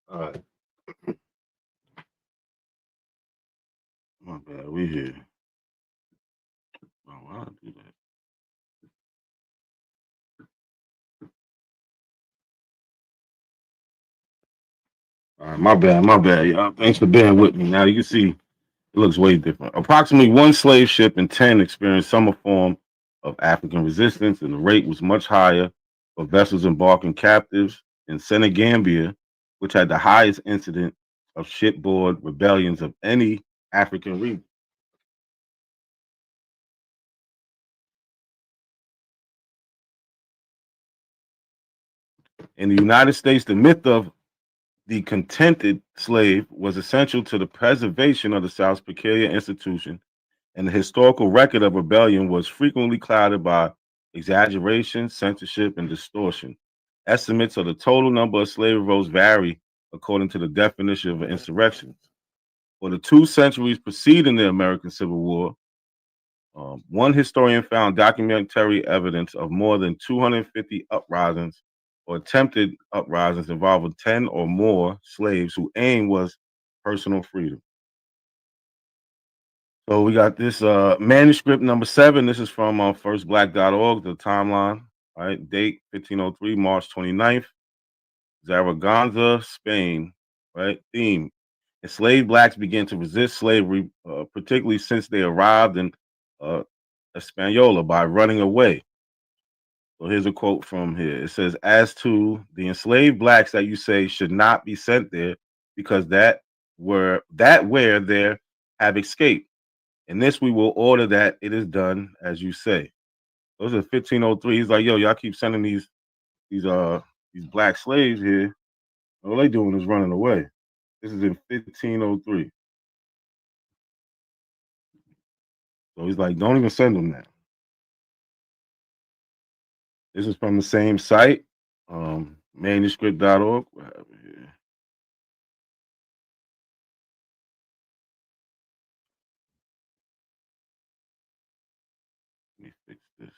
All right. My bad. We here. Oh, why did I do that? All right, my bad. My bad, y'all. Thanks for being with me. Now you can see it looks way different. Approximately one slave ship in 10 experienced some form of African resistance, and the rate was much higher for vessels embarking captives in Senegambia, which had the highest incident of shipboard rebellions of any African region. In the United States, the myth of the contented slave was essential to the preservation of the South's peculiar institution, and the historical record of rebellion was frequently clouded by exaggeration, censorship, and distortion. Estimates of the total number of slave revolts vary according to the definition of an insurrection. For the 2 centuries preceding the American Civil War, one historian found documentary evidence of more than 250 uprisings or attempted uprisings involving 10 or more slaves whose aim was personal freedom. So we got this manuscript number 7. This is from firstblack.org, the timeline. All right, date 1503, March 29th, Zaragoza, Spain. Right, theme: enslaved blacks began to resist slavery, particularly since they arrived in uh, Hispaniola by running away. So here's a quote from here. It says, "As to the enslaved blacks that you say should not be sent there, because that where there have escaped. In this we will order that it is done as you say." Those are 1503. He's like, yo, y'all keep sending these black slaves here. All they doing is running away. This is in 1503. So he's like, don't even send them that. This is from the same site, manuscript.org. What happened here? Let me fix this.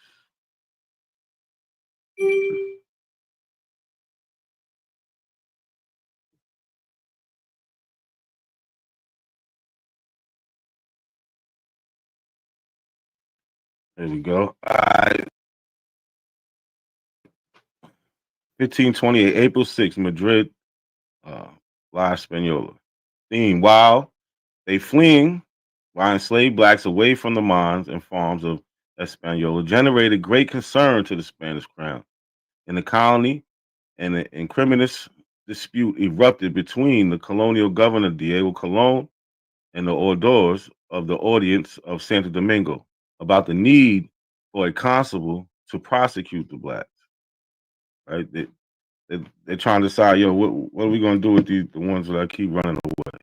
There we go. 1528, April 6th, Madrid, La Española. Theme: while they fleeing, while enslaved blacks away from the mines and farms of Española generated great concern to the Spanish crown. In the colony, an incriminous dispute erupted between the colonial governor Diego Colon and the oidores of the audience of Santo Domingo about the need for a constable to prosecute the blacks. Right? They're trying to decide, yo, what are we going to do with the ones that keep running away?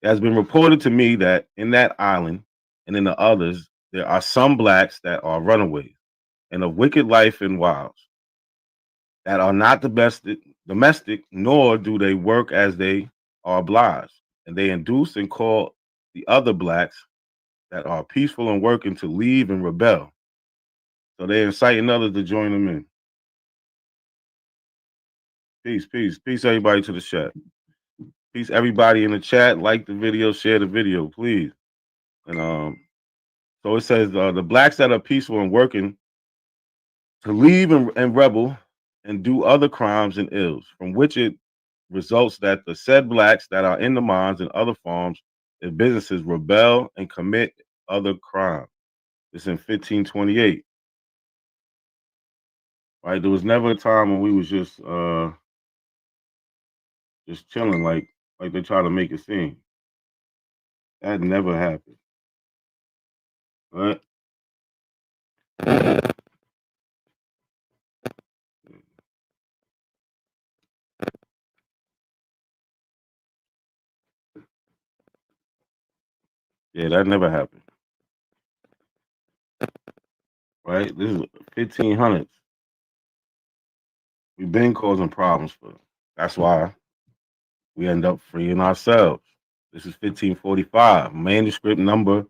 It has been reported to me that in that island and in the others, there are some blacks that are runaways and of wicked life and wilds that are not the best domestic, nor do they work as they are obliged. And they induce and call the other blacks that are peaceful and working to leave and rebel. So they're inciting others to join them in. Peace, peace, peace, everybody to the chat. Peace, everybody in the chat. Like the video, share the video, please. And so it says the blacks that are peaceful and working to leave and rebel and do other crimes and ills, from which it results that the said blacks that are in the mines and other farms and businesses rebel and commit other crimes. It's in 1528. Right? There was never a time when we was just chilling like they try to make it seem. That never happened. Right? Yeah, that never happened. Right? This is 1500s. We've been causing problems for them. That's why we end up freeing ourselves. This is 1545, manuscript number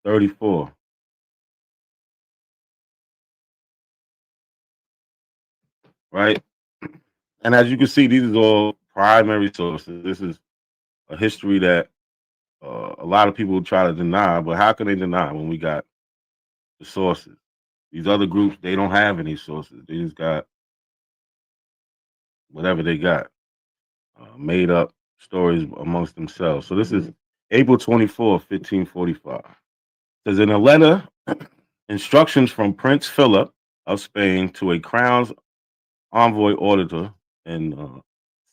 34. Right? And as you can see, these are all primary sources. This is a history that a lot of people try to deny, but how can they deny when we got the sources? These other groups, they don't have any sources. They just got whatever they got, made up stories amongst themselves. So this is April 24th, 1545. It says in a letter, instructions from Prince Philip of Spain to a crown's envoy auditor and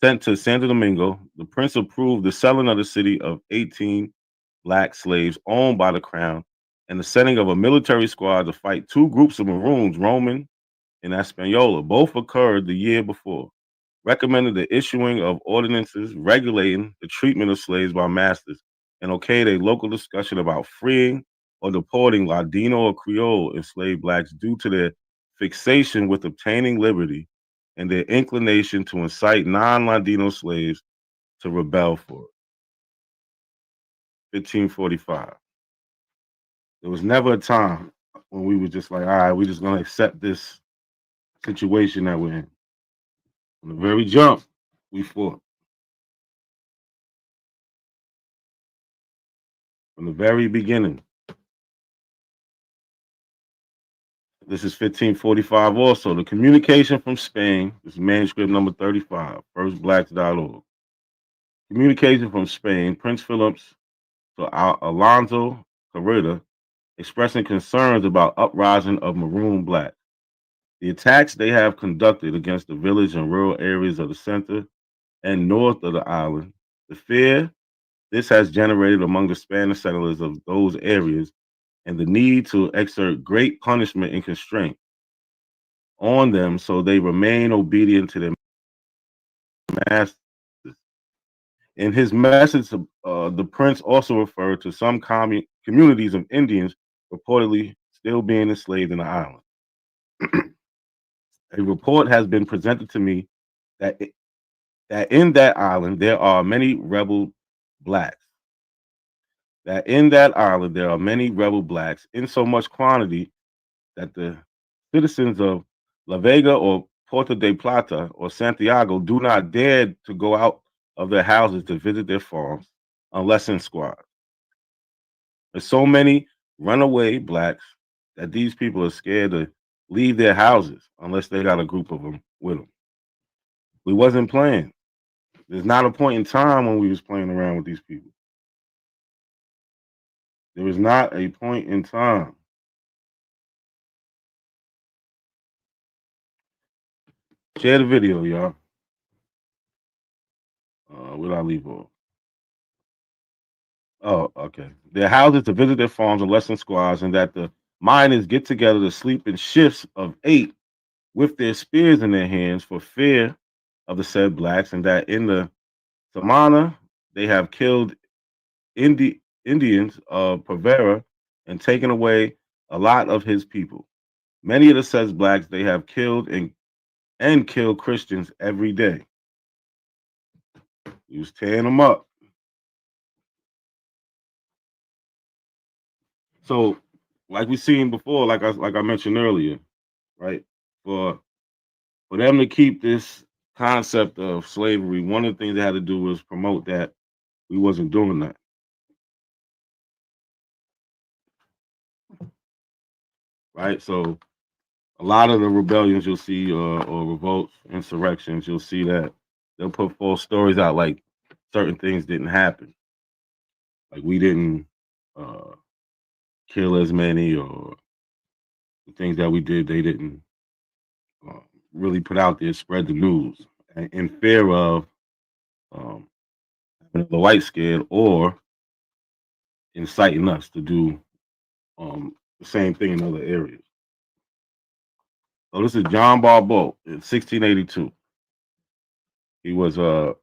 sent to Santo Domingo, the prince approved the selling of the city of 18 black slaves owned by the crown and the sending of a military squad to fight two groups of Maroons, Roman and Hispaniola. Both occurred the year before. Recommended the issuing of ordinances regulating the treatment of slaves by masters, and okayed a local discussion about freeing or deporting Ladino or Creole enslaved blacks due to their fixation with obtaining liberty and their inclination to incite non-Ladino slaves to rebel for it. 1545. There was never a time when we were just like, all right, we're just going to accept this situation that we're in. From the very jump, we fought. From the very beginning. This is 1545 also. The communication from Spain, this is manuscript number 35, firstblacks.org. Communication from Spain, Prince Philip's to Alonso Carrera, expressing concerns about uprising of maroon blacks. The attacks they have conducted against the village and rural areas of the center and north of the island, the fear this has generated among the Spanish settlers of those areas, and the need to exert great punishment and constraint on them so they remain obedient to their masters. In his message, the prince also referred to some communities of Indians reportedly still being enslaved in the island. A report has been presented to me that in that island there are many rebel blacks. That in that island there are many rebel blacks in so much quantity that the citizens of La Vega or Puerto de Plata or Santiago do not dare to go out of their houses to visit their farms unless in squads. There's so many runaway blacks that these people are scared to leave their houses unless they got a group of them with them. We wasn't playing. There's not a point in time when we was playing around with these people. There was not a point in time. Share the video, y'all. Where did I leave off? Oh, okay. Their houses to visit their farms and lesson squads, and that the miners get together to sleep in shifts of 8 with their spears in their hands for fear of the said blacks, and that in the Samana they have killed Indians of Pavera and taken away a lot of his people. Many of the said blacks they have killed and kill Christians every day. He was tearing them up. So, like we seen before, like I mentioned earlier, right? For them to keep this concept of slavery, one of the things they had to do was promote that we wasn't doing that. Right? So a lot of the rebellions you'll see or revolts, insurrections, you'll see that they'll put false stories out like certain things didn't happen. Like we didn't kill as many, or the things that we did, they didn't uh, really put out there, spread the news in fear of um, having the white scared or inciting us to do the same thing in other areas. So this is John Barbeau in 1682. He was a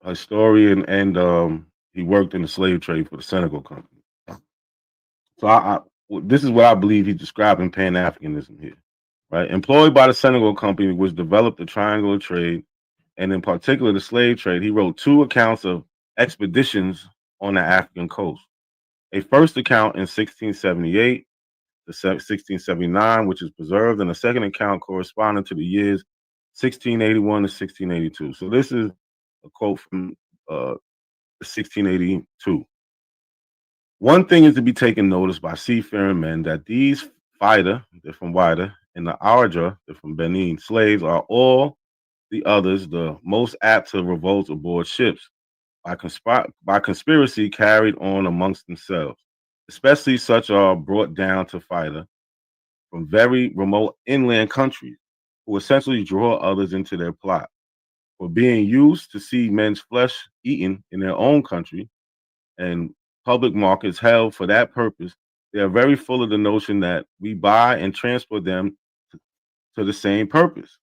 historian and he worked in the slave trade for the Senegal Company. So this is what I believe he's describing Pan Africanism here, right? Employed by the Senegal Company, which developed the triangular trade, and in particular the slave trade, he wrote 2 accounts of expeditions on the African coast. A first account in 1678 to 1679, which is preserved, and a second account corresponding to the years 1681 to 1682. So this is A quote from 1682. One thing is to be taken notice by seafaring men that these Fida, they're from Wida, and the Ardra, they're from Benin, slaves are all the others the most apt to revolt aboard ships by conspiracy carried on amongst themselves, especially such are brought down to Fida from very remote inland countries, who essentially draw others into their plot. For being used to see men's flesh eaten in their own country and public markets held for that purpose, they are very full of the notion that we buy and transport them to the same purpose,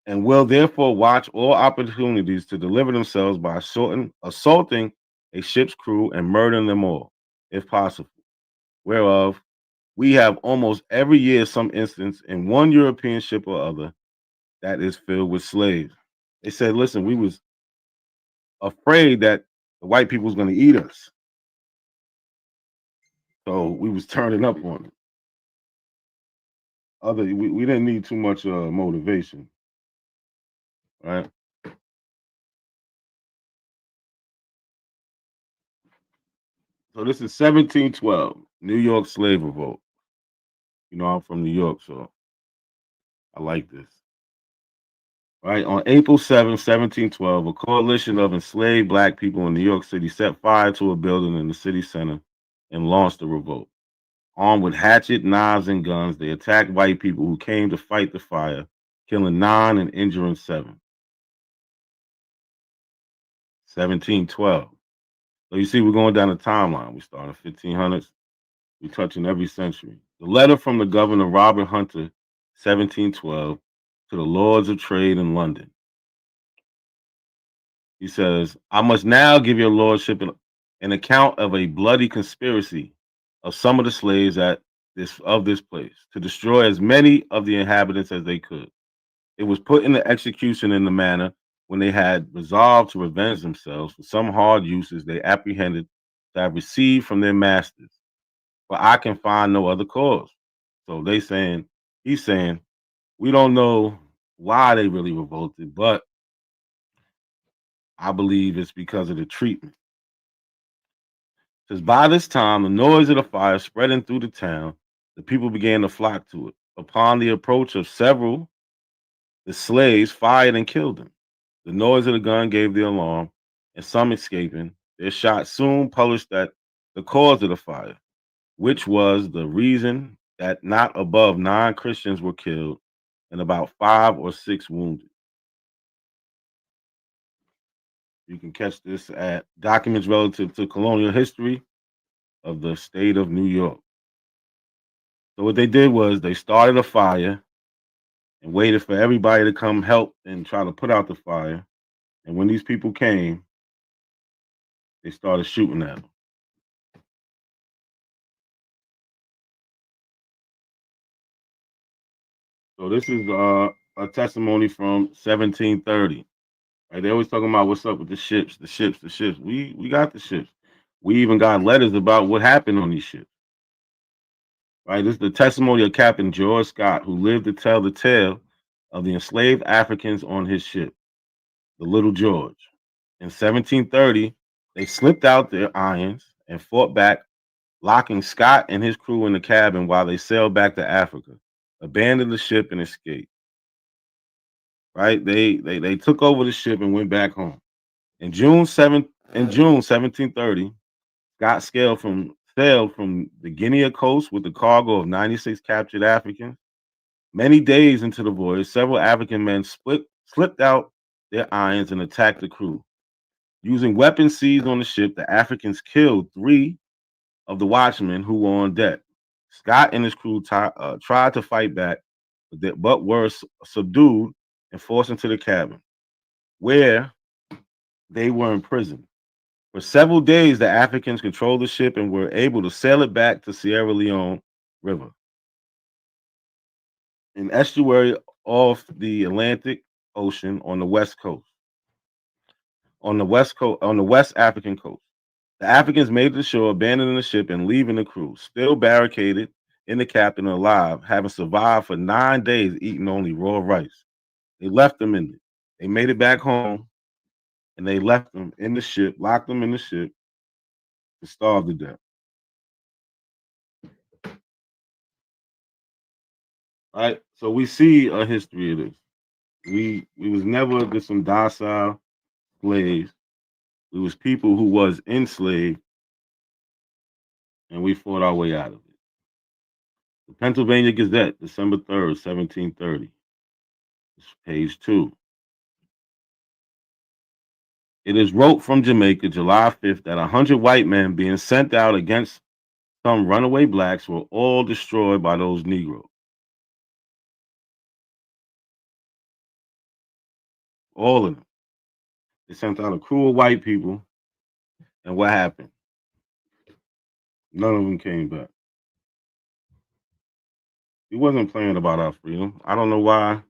and will therefore watch all opportunities to deliver themselves by assaulting a ship's crew and murdering them all, if possible. Whereof we have almost every year some instance in one European ship or other that is filled with slaves. They said, listen, we was afraid that the white people was going to eat us. So we was turning up on it. We didn't need too much motivation, right? So this is 1712, New York slave revolt. You know, I'm from New York, so I like this. Right. On April 7th, 1712, a coalition of enslaved black people in New York City set fire to a building in the city center and launched a revolt. Armed with hatchet, knives, and guns, they attacked white people who came to fight the fire, killing 9 and injuring 7. 1712. So you see, we're going down the timeline. We start in 1500s. We're touching every century. The letter from the governor Robert Hunter, 1712, to the Lords of Trade in London. He says, I must now give your lordship an account of a bloody conspiracy of some of the slaves at this place to destroy as many of the inhabitants as they could. It was put into execution in the manner when they had resolved to revenge themselves for some hard uses they apprehended to have received from their masters. For I can find no other cause. So he's saying, we don't know why they really revolted, but I believe it's because of the treatment. Because by this time, the noise of the fire spreading through the town, the people began to flock to it. Upon the approach of several, the slaves fired and killed them. The noise of the gun gave the alarm, and some escaping, their shot soon published that the cause of the fire, which was the reason that not above 9 Christians were killed and about 5 or 6 wounded. You can catch this at documents relative to colonial history of the state of New York. So what they did was they started a fire and waited for everybody to come help and try to put out the fire. And when these people came, they started shooting at them. So this is a testimony from 1730. Right? They always talking about what's up with the ships, the ships, the ships. We got the ships. We even got letters about what happened on these ships. Right? This is the testimony of Captain George Scott, who lived to tell the tale of the enslaved Africans on his ship, the Little George. In 1730, they slipped out their irons and fought back, locking Scott and his crew in the cabin while they sailed back to Africa, abandoned the ship and escaped. Right? They took over the ship and went back home. In June 1730, Scott sailed from the Guinea coast with a cargo of 96 captured Africans. Many days into the voyage, several African men slipped out their irons and attacked the crew. Using weapons seized on the ship, the Africans killed 3 of the watchmen who were on deck. Scott and his crew tried to fight back, but were subdued and forced into the cabin, where they were imprisoned. For several days, the Africans controlled the ship and were able to sail it back to Sierra Leone River, an estuary off the Atlantic Ocean on the west coast. On the West African coast. The Africans made it to shore, abandoning the ship and leaving the crew, still barricaded in the cabin alive, having survived for 9 days eating only raw rice. They left them in it. They made it back home and they left them in the ship, locked them in the ship to starve to death. Right? So we see a history of this. We was never just some docile slaves. We was people who was enslaved, and we fought our way out of it. The Pennsylvania Gazette, December 3rd, 1730. Page 2. It is wrote from Jamaica, July 5th, that 100 white men being sent out against some runaway blacks were all destroyed by those Negroes. All of them. They sent out a crew of white people, and what happened? None of them came back. He wasn't playing about our freedom. I don't know why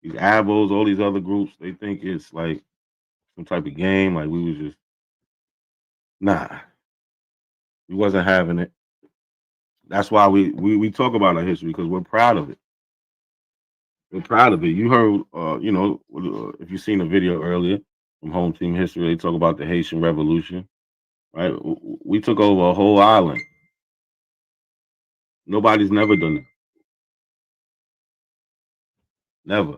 these abos, all these other groups, they think it's like some type of game. Like we was just nah. We wasn't having it. That's why we talk about our history because we're proud of it. We're proud of it. You heard, if you seen a video earlier from Home Team History, they talk about the Haitian Revolution, right? We took over a whole island. Nobody's never done that. Never.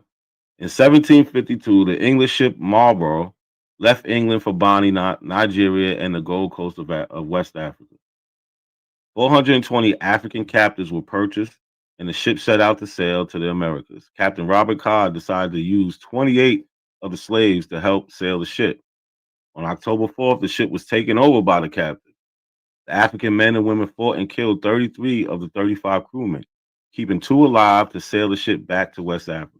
In 1752, the English ship Marlborough left England for Bonny, Nigeria, and the Gold Coast of West Africa. 420 African captives were purchased, and the ship set out to sail to the Americas. Captain Robert Codd decided to use 28 of the slaves to help sail the ship. On October 4th, the ship was taken over by the captain. The African men and women fought and killed 33 of the 35 crewmen, keeping 2 alive to sail the ship back to West Africa.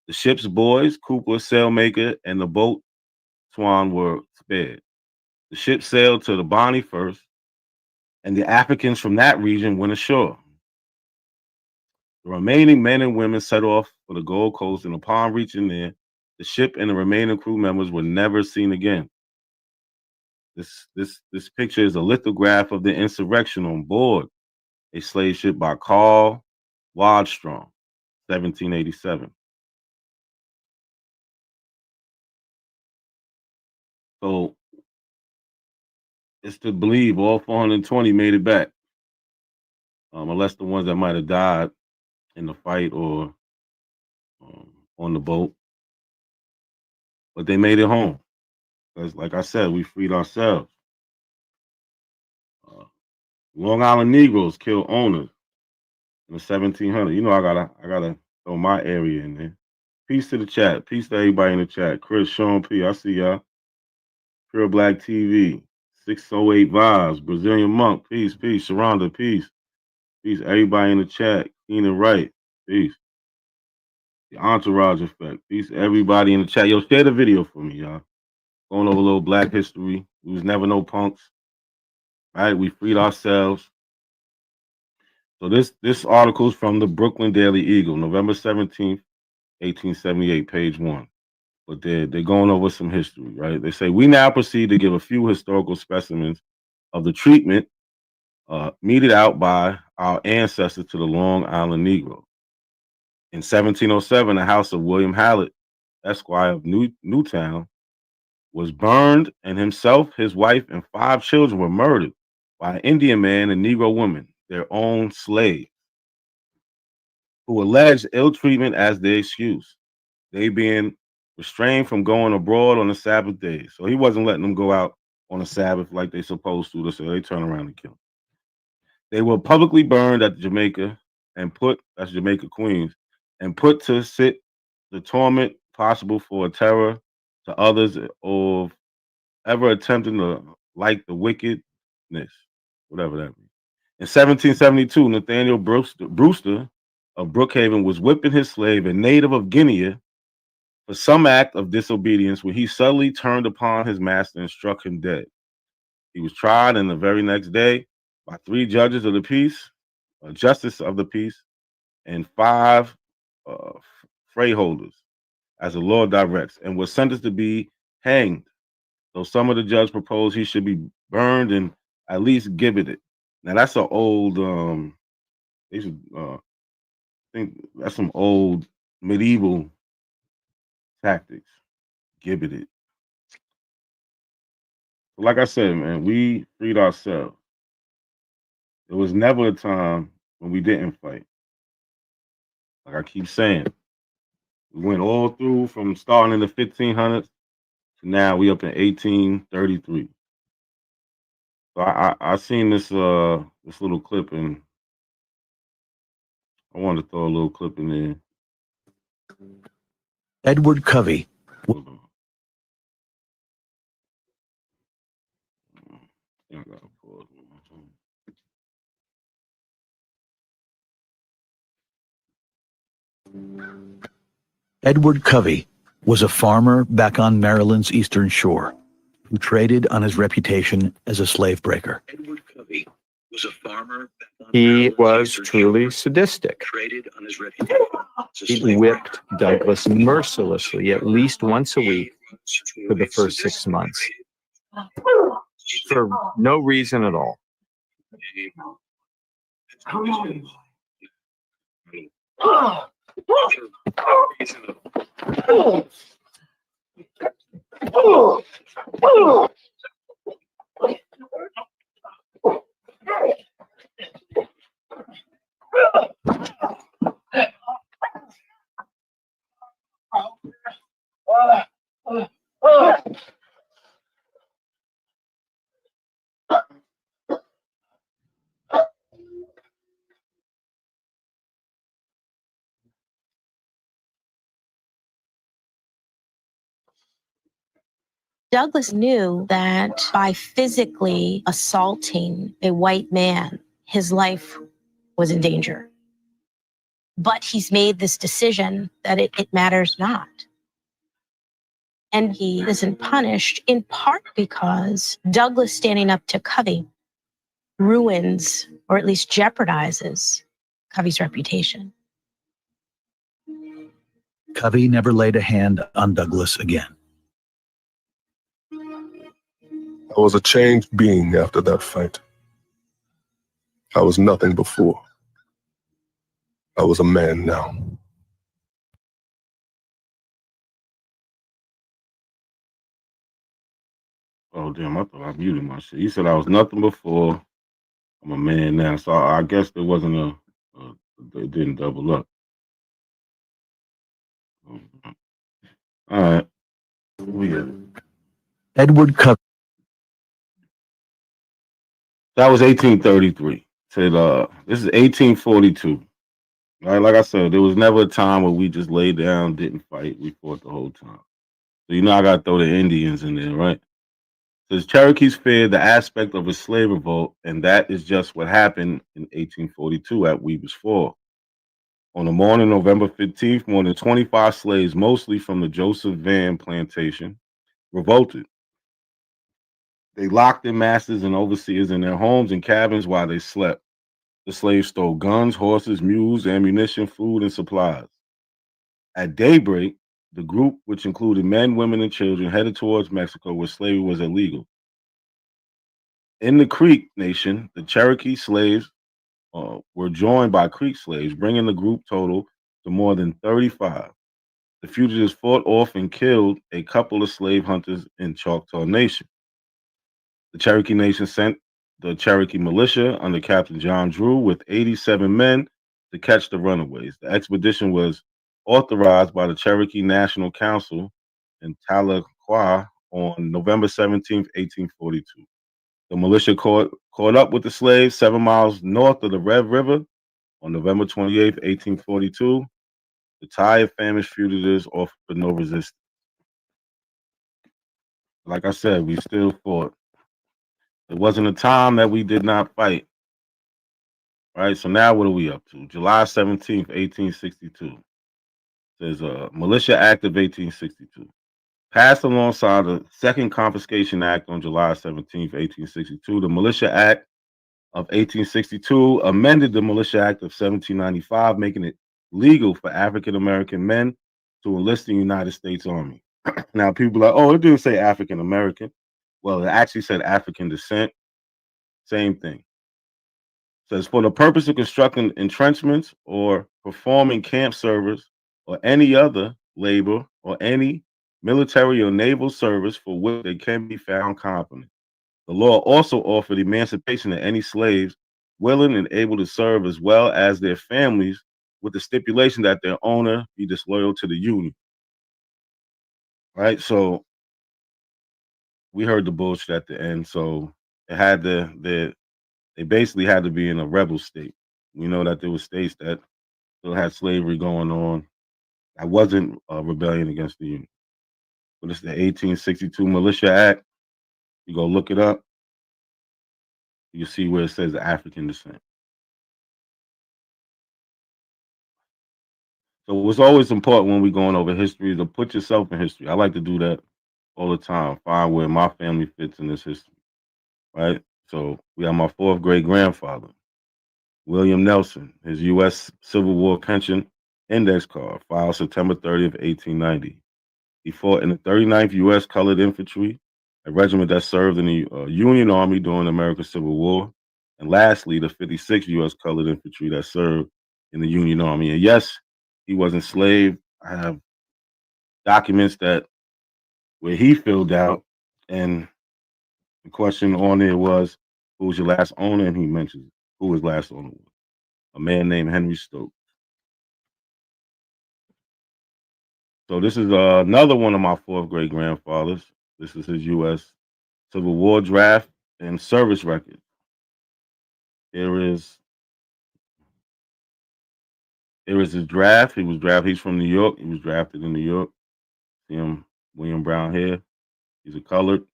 The ship's boys, Cooper, sailmaker, and the boat Swan were spared. The ship sailed to the Bonny first, and the Africans from that region went ashore. The remaining men and women set off for the Gold Coast, and upon reaching there, the ship and the remaining crew members were never seen again. This picture is a lithograph of the insurrection on board a slave ship by Carl Wadstrom, 1787. So it's to believe all 420 made it back, unless the ones that might have died in the fight or on the boat. But they made it home. Because, like I said, we freed ourselves. Uh, Long Island Negroes killed owners in the 1700s. You know, I gotta throw my area in there. Peace to the chat. Peace to everybody in the chat. Chris, Sean P. I see y'all. Pure Black TV. 608 Vibes. Brazilian Monk. Peace, peace. Sharonda, peace. Peace. Everybody in the chat. Keenan Wright. Peace. The Entourage Effect. Peace. Everybody in the chat. Yo, share the video for me, y'all. Going over a little Black history. We was never no punks. Right? We freed ourselves. So this article is from the Brooklyn Daily Eagle, November 17th, 1878, page 1. But they're going over some history, right? They say, we now proceed to give a few historical specimens of the treatment meted out by our ancestors to the Long Island Negro. In 1707, the house of William Hallett, Esquire of Newtown, was burned, and himself, his wife, and 5 children were murdered by an Indian man and Negro woman, their own slaves, who alleged ill treatment as their excuse, they being restrained from going abroad on the Sabbath day. So he wasn't letting them go out on a Sabbath like they supposed to, so they turn around and kill them. They were publicly burned at Jamaica and that's Jamaica, Queens, and put to sit the torment possible for a terror to others of ever attempting to like the wickedness, whatever that means. In 1772, Nathaniel Brewster of Brookhaven was whipping his slave, a native of Guinea, for some act of disobedience when he suddenly turned upon his master and struck him dead. He was tried, and the very next day by 3 judges of the peace, a justice of the peace, and 5 uh, freeholders, as the law directs, and was sentenced to be hanged. So some of the judges proposed he should be burned and at least gibbeted. Now that's an old. They should think that's some old medieval tactics. Gibbeted. Like I said, man, we freed ourselves. There was never a time when we didn't fight. Like I keep saying, we went all through from starting in the 1500s to now we up in 1833. So I seen this little clip and I wanted to throw a little clip in there. Edward Covey. Hold on. I gotta pause. Edward Covey was a farmer back on Maryland's eastern shore who traded on his reputation as a slave breaker. Edward Covey was a farmer. He was truly sadistic. He whipped Douglas mercilessly at least once a week for the first 6 months for no reason at all. Douglas knew that by physically assaulting a white man, his life was in danger. But he's made this decision that it matters not. And he isn't punished in part because Douglas standing up to Covey ruins, or at least jeopardizes, Covey's reputation. Covey never laid a hand on Douglas again. I was a changed being after that fight. I was nothing before. I was a man now. Oh damn! I thought I muted my shit. He said I was nothing before. I'm a man now, so I guess there wasn't it didn't double up. All right, we got it. Edward Covey. That was 1833. Said this is 1842. Right, like I said, there was never a time where we just laid down, didn't fight. We fought the whole time. So I gotta throw the Indians in there, right? Says Cherokees feared the aspect of a slave revolt, and that is just what happened in 1842 at Weaver's Fall. On the morning of November 15th, more than 25 slaves, mostly from the Joseph Van plantation, revolted. They locked their masters and overseers in their homes and cabins while they slept. The slaves stole guns, horses, mules, ammunition, food, and supplies. At daybreak, the group, which included men, women, and children, headed towards Mexico where slavery was illegal. In the Creek Nation, the Cherokee slaves were joined by Creek slaves, bringing the group total to more than 35. The fugitives fought off and killed a couple of slave hunters in Choctaw Nation. The Cherokee Nation sent the Cherokee militia under Captain John Drew with 87 men to catch the runaways. The expedition was authorized by the Cherokee National Council in Tahlequah on November 17th, 1842. The militia caught up with the slaves 7 miles north of the Red River on November 28th, 1842. The tired, famished fugitives offered no resistance. Like I said, we still fought. There wasn't a time that we did not fight. Right? So now what are we up to? July 17th, 1862. There's a Militia Act of 1862. Passed alongside the Second Confiscation Act on July 17th, 1862. The Militia Act of 1862 amended the Militia Act of 1795, making it legal for African American men to enlist in the United States Army. Now, people are like, oh, it didn't say African American. Well, it actually said African descent. Same thing. Says for the purpose of constructing entrenchments or performing camp service or any other labor or any military or naval service for which they can be found competent. The law also offered emancipation to any slaves willing and able to serve as well as their families, with the stipulation that their owner be disloyal to the Union. Right? So we heard the bullshit at the end. So it had they basically had to be in a rebel state. We know that there were states that still had slavery going on. That wasn't a rebellion against the Union. But it's the 1862 Militia Act. You go look it up. You see where it says African descent. So it's always important when we're going over history to put yourself in history. I like to do that all the time. Find where my family fits in this history. Right? So we have my fourth great grandfather, William Nelson, his U.S. Civil War pension index card, filed September 30th, 1890. He fought in the 39th U.S. Colored Infantry, a regiment that served in the Union Army during the American Civil War. And lastly, the 56th U.S. Colored Infantry that served in the Union Army. And yes, he was enslaved. I have documents that where he filled out, and the question on there was, who was your last owner? And he mentions who his last owner was. A man named Henry Stokes. So this is another one of my fourth great grandfathers. This is his U.S. Civil War draft and service record. Here is his draft. He was drafted. He's from New York. He was drafted in New York. See him, William Brown here. He's a colored.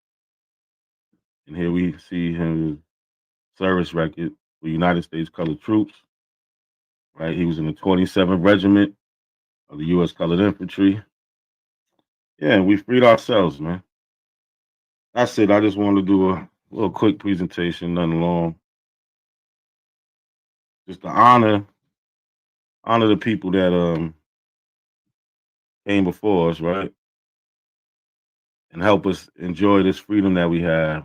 And here we see his service record for United States Colored Troops. Right, he was in the 27th Regiment of the U.S. Colored Infantry. Yeah, we freed ourselves, man. That's it. I just wanted to do a little quick presentation, nothing long. Just to honor the people that came before us, right? And help us enjoy this freedom that we have.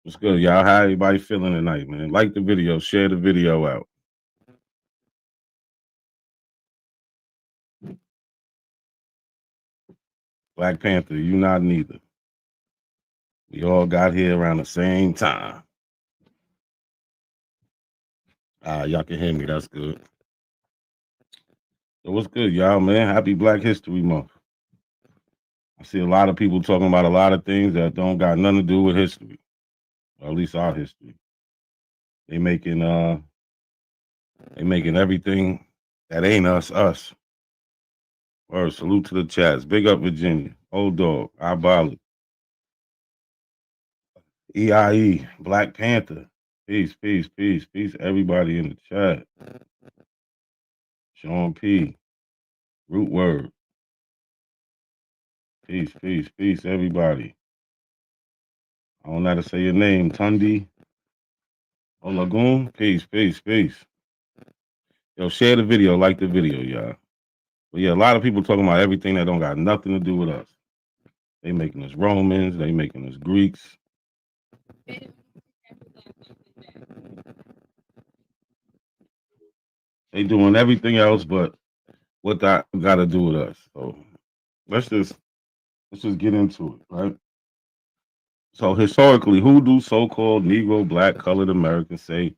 What's good, y'all? How everybody feeling tonight, man? Like the video, share the video out. Black Panther, you not neither. We all got here around the same time. Y'all can hear me. That's good. So what's good, y'all, man? Happy Black History Month. I see a lot of people talking about a lot of things that don't got nothing to do with history, or at least our history. They making everything that ain't us. Or salute to the chats. Big up Virginia. Old Dog. Abolition. EIE. Black Panther. Peace. Everybody in the chat. Sean P. Root Word. Peace, everybody. I don't know how to say your name. Tundi. Olagoon. Peace. Yo, share the video, like the video, y'all. But yeah, a lot of people talking about everything that don't got nothing to do with us. They making us Romans, they making us Greeks. They doing everything else but what that got to do with us. So let's just get into it, right? So historically, who do so-called Negro, Black, Colored Americans say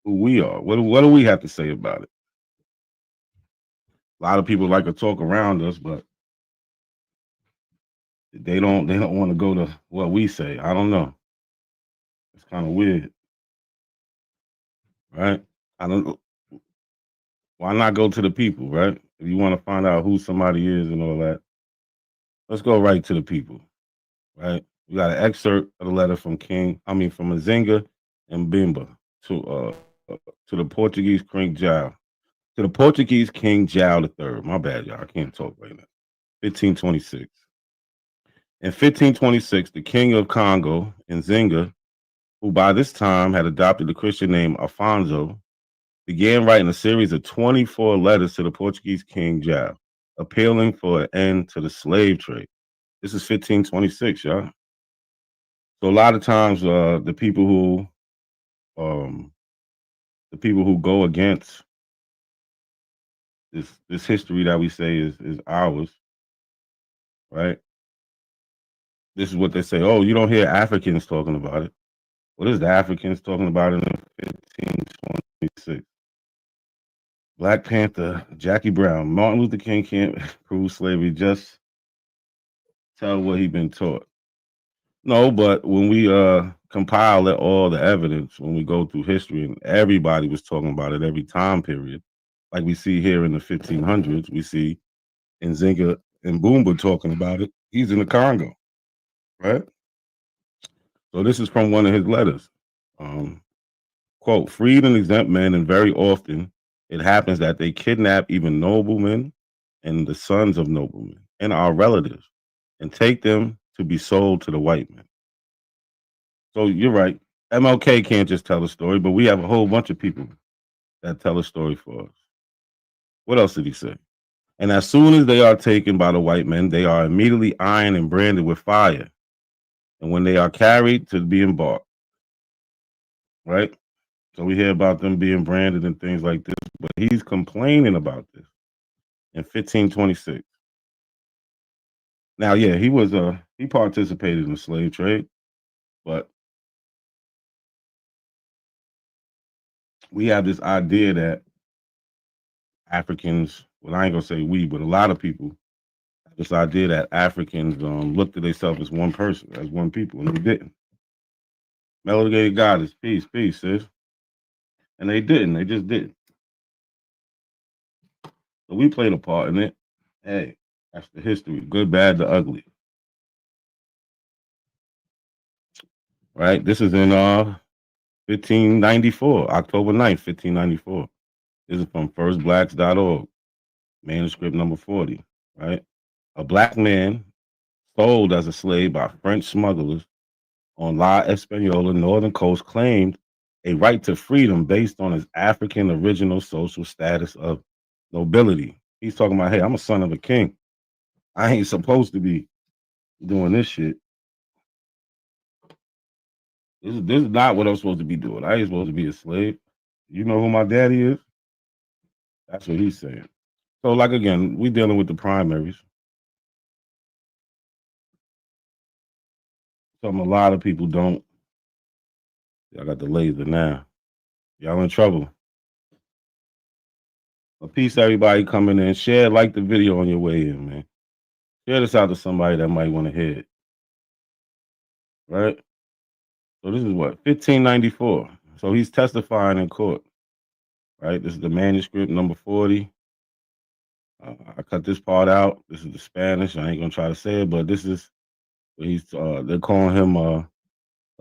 who we are? What do we have to say about it? A lot of people like to talk around us, but they don't want to go to what we say. I don't know. It's kind of weird, right? I don't. Why not go to the people, right? If you want to find out who somebody is and all that, let's go right to the people, right? We got an excerpt of the letter from Nzinga and Bimba to the Portuguese King Jao. To the Portuguese King Jao III. My bad, y'all. I can't talk right now. 1526. In 1526, the king of Congo, Nzinga, who by this time had adopted the Christian name Afonso, began writing a series of 24 letters to the Portuguese King Jao, appealing for an end to the slave trade. This is 1526, y'all. So a lot of times, the people who go against this history that we say is ours, right? This is what they say. Oh, you don't hear Africans talking about it. What is the Africans talking about in 1526? Black Panther, Jackie Brown, Martin Luther King can't prove slavery. Just tell what he been taught. No, but when we compile all the evidence, when we go through history, and everybody was talking about it every time period, like we see here in the 1500s, we see Nzinga and Boomba talking about it. He's in the Congo, right? So this is from one of his letters. Quote, freed and exempt men, and very often it happens that they kidnap even noblemen and the sons of noblemen and our relatives and take them to be sold to the white men. So you're right. MLK can't just tell a story, but we have a whole bunch of people that tell a story for us. What else did he say? And as soon as they are taken by the white men, they are immediately ironed and branded with fire. And when they are carried to be embarked, right? So we hear about them being branded and things like this, but he's complaining about this in 1526. Now, yeah, he participated in the slave trade, but we have this idea that Africans, well, I ain't gonna say we, but a lot of people, this idea that Africans looked at themselves as one person, as one people, and they didn't. Melody God is peace, peace, sis. And they didn't. They just didn't. So we played a part in it. Hey, that's the history. Good, bad, the ugly. Right? This is in 1594, October 9th, 1594. This is from firstblacks.org, manuscript number 40, right? A black man sold as a slave by French smugglers on La Española northern coast claimed a right to freedom based on his African original social status of nobility. He's talking about, hey, I'm a son of a king. I ain't supposed to be doing this shit. This is not what I'm supposed to be doing. I ain't supposed to be a slave. You know who my daddy is? That's what he's saying. So, like again, we dealing with the primaries. Something a lot of people don't. I got the laser now. Y'all in trouble. A peace, everybody coming in. Share, like the video on your way in, man. Share this out to somebody that might want to hear it. Right? So this is what? 1594. So he's testifying in court. Right? This is the manuscript number 40. I cut this part out. This is the Spanish. I ain't gonna try to say it, but this is what he's they're calling him a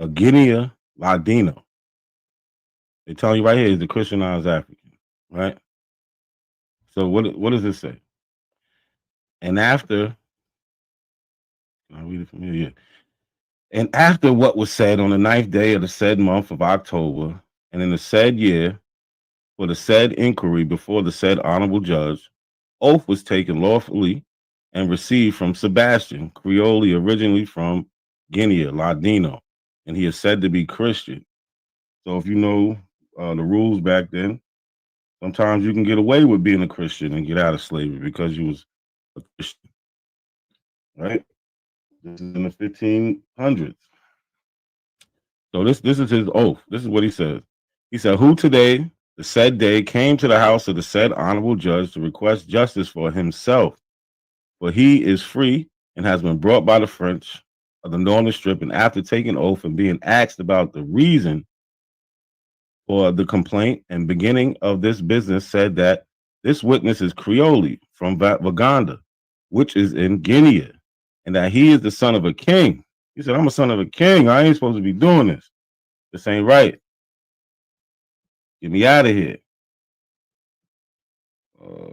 Guinea Ladino. They tell you right here he's the Christianized African, right? So what does this say? And after, can I read it from here? Yeah. And after what was said on the 9th day of the said month of October, and in the said year, for the said inquiry before the said honorable judge, oath was taken lawfully and received from Sebastian, Creole, originally from Guinea, Ladino, and he is said to be Christian. So if you know the rules back then, sometimes you can get away with being a Christian and get out of slavery because you was a Christian, right? This is in the 1500s. So this is his oath. This is what he says. He said, who today, the said day, came to the house of the said honorable judge to request justice for himself, for he is free and has been brought by the French of the Northern Strip, and after taking oath and being asked about the reason for the complaint and beginning of this business, said that this witness is Creole from Vaganda, which is in Guinea, and that he is the son of a king. He said, I'm a son of a king. I ain't supposed to be doing this. This ain't right. Get me out of here.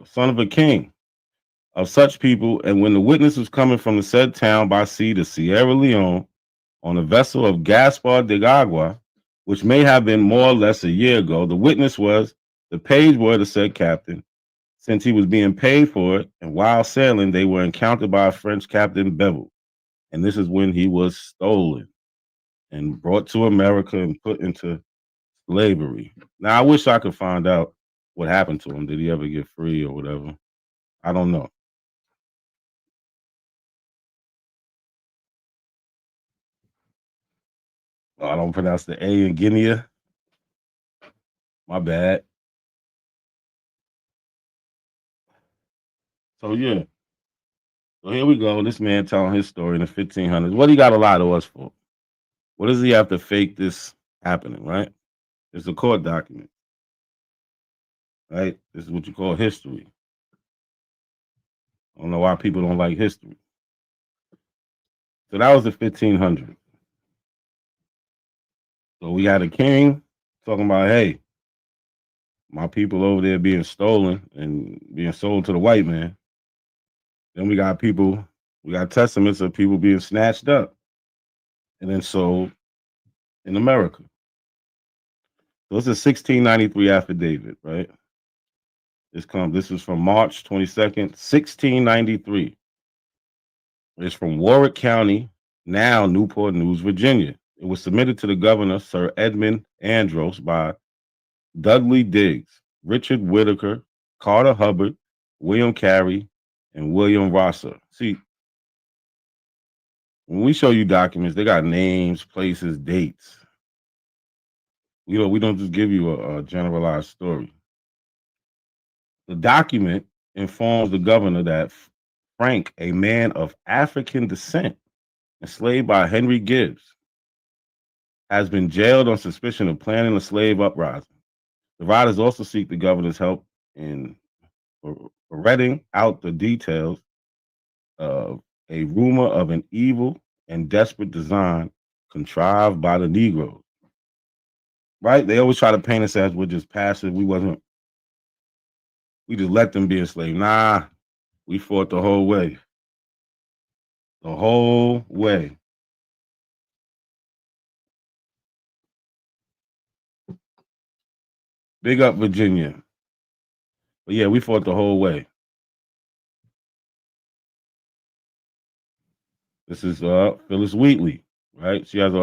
Son of a king of such people. And when the witness was coming from the said town by sea to Sierra Leone on a vessel of Gaspar de Agua, which may have been more or less a year ago, the witness was the page boy of the said captain, since he was being paid for it, and while sailing, they were encountered by a French Captain Bevel. And this is when he was stolen. and brought to America and put into slavery. Now, I wish I could find out what happened to him. Did he ever get free or whatever? I don't know. Oh, I don't pronounce the A in Guinea. My bad. So yeah. So here we go. This man telling his story in the 1500s. What he got a lie to us for? What does he have to fake this happening, right? It's a court document, right? This is what you call history. I don't know why people don't like history. So that was the 1500s. So we had a king talking about, hey, my people over there being stolen and being sold to the white man. Then we got testaments of people being snatched up and then sold in America. So it's a 1693 affidavit, right? This was from March 22nd, 1693. It's from Warwick County, now Newport News, Virginia. It was submitted to the governor, Sir Edmund Andros, by Dudley Diggs, Richard Whitaker, Carter Hubbard, William Carey, and William Rosser. See, when we show you documents, they got names, places, dates. We don't just give you a generalized story. The document informs the governor that Frank, a man of African descent, enslaved by Henry Gibbs, has been jailed on suspicion of planning a slave uprising. The riders also seek the governor's help in reading out the details of a rumor of an evil and desperate design contrived by the Negroes. Right? They always try to paint us as we're just passive. We just let them be enslaved. Nah, we fought the whole way. The whole way. Big up Virginia. But yeah, we fought the whole way. This is Phyllis Wheatley, right? She has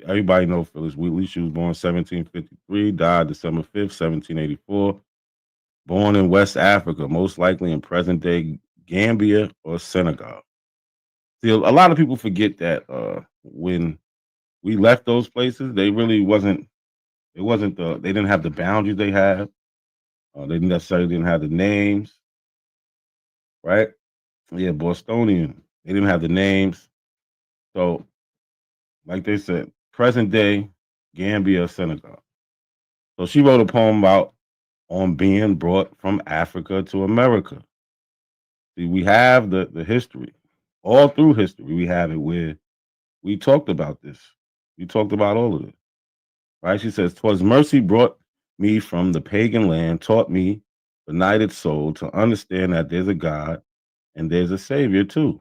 everybody knows Phyllis Wheatley. She was born 1753, died December 5th, 1784. Born in West Africa, most likely in present-day Gambia or Senegal. See, a lot of people forget that when we left those places, they really wasn't. It wasn't they didn't have the boundaries they have. They necessarily didn't have the names, right? Yeah, Bostonian. They didn't have the names. So, like they said, present day Gambia, Senegal. So she wrote a poem about on being brought from Africa to America. See, we have the history. All through history, we have it where we talked about this. We talked about all of it. Right? She says, "'Twas mercy brought me from the pagan land, taught me, benighted soul, to understand that there's a God and there's a Savior too.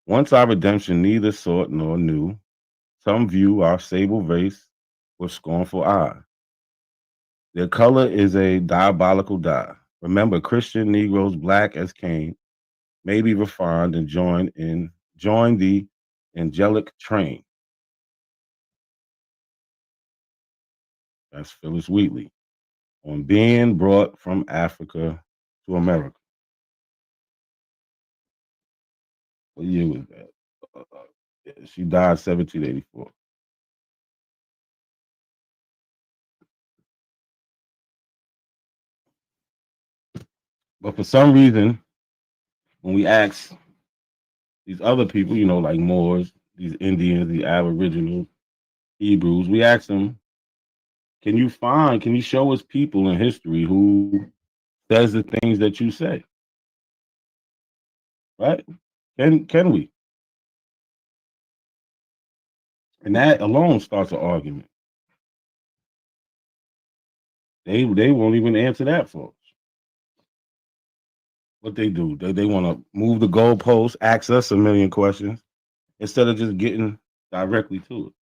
Once our redemption neither sought nor knew, some view our sable race with scornful eye. Their color is a diabolical dye. Remember, Christian Negroes, black as Cain, may be refined and join the angelic train." That's Phyllis Wheatley on being brought from Africa to America. What year was that? She died 1784. But for some reason, when we ask these other people, like Moors, these Indians, the Aboriginal Hebrews, we ask them, can you show us people in history who says the things that you say? Right? Can we? And that alone starts an argument. They won't even answer that for us. What they do, they want to move the goalposts, ask us a million questions instead of just getting directly to it.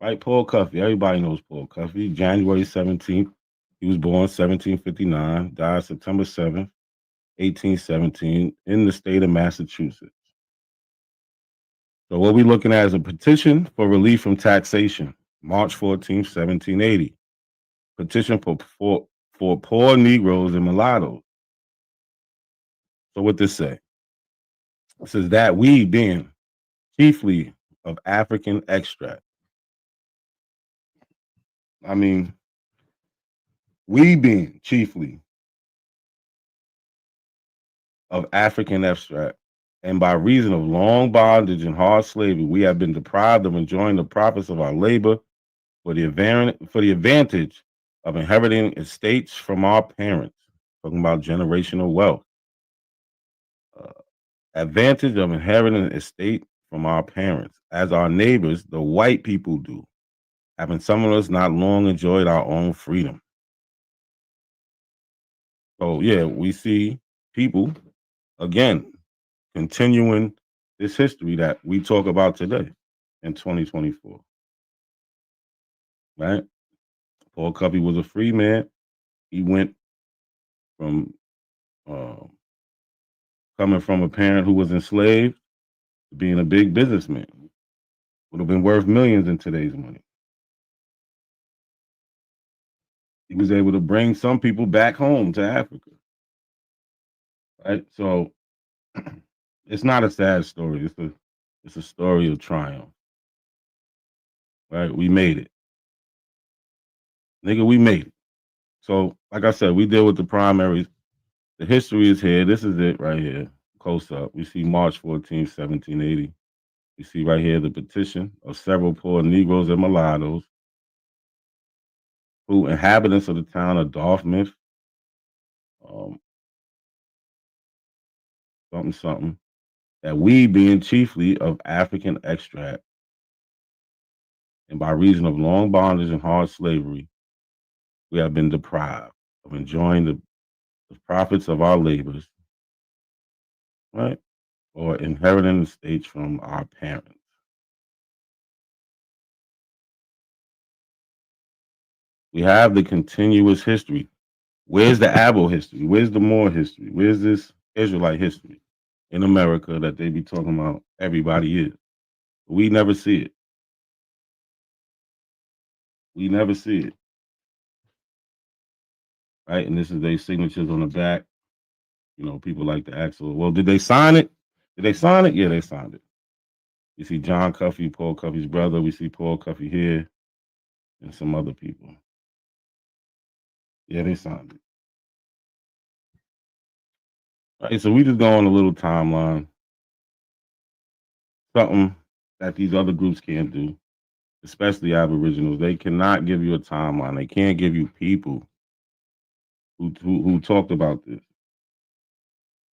Right? Paul Cuffey, everybody knows Paul Cuffey. January 17th, he was born 1759, died September 7th, 1817, in the state of Massachusetts. So what we're looking at is a petition for relief from taxation, March 14th, 1780. Petition for poor Negroes and mulattoes. So what this say? It says that we, being chiefly of African extract. I mean, we being chiefly of African extract, and by reason of long bondage and hard slavery, we have been deprived of enjoying the profits of our labor for the advantage of inheriting estates from our parents. Talking about generational wealth. Advantage of inheriting an estate from our parents, as our neighbors, the white people, do, having some of us not long enjoyed our own freedom. So yeah, we see people again continuing this history that we talk about today in 2024. Right? Paul Covey was a free man. He went from coming from a parent who was enslaved to being a big businessman. Would have been worth millions in today's money. He was able to bring some people back home to Africa. Right? So it's not a sad story. It's a story of triumph. Right? We made it. Nigga, we made it. So, like I said, we deal with the primaries. The history is here. This is it right here. Close up. We see March 14th, 1780. We see right here the petition of several poor Negroes and mulattoes who inhabitants of the town of Dartmouth, something, that we, being chiefly of African extract, and by reason of long bondage and hard slavery, we have been deprived of enjoying the profits of our labors, right? Or inheriting estates from our parents. We have the continuous history. Where's the Abo history? Where's the Moor history? Where's this Israelite history in America that they be talking about everybody is? We never see it. We never see it. Right? And this is their signatures on the back. You know, people like to ask, well, did they sign it? Did they sign it? Yeah, they signed it. You see John Cuffey, Paul Cuffey's brother. We see Paul Cuffey here and some other people. Yeah, they signed it. All right, so we just go on a little timeline. Something that these other groups can't do, especially Aboriginals. They cannot give you a timeline. They can't give you people who talked about this.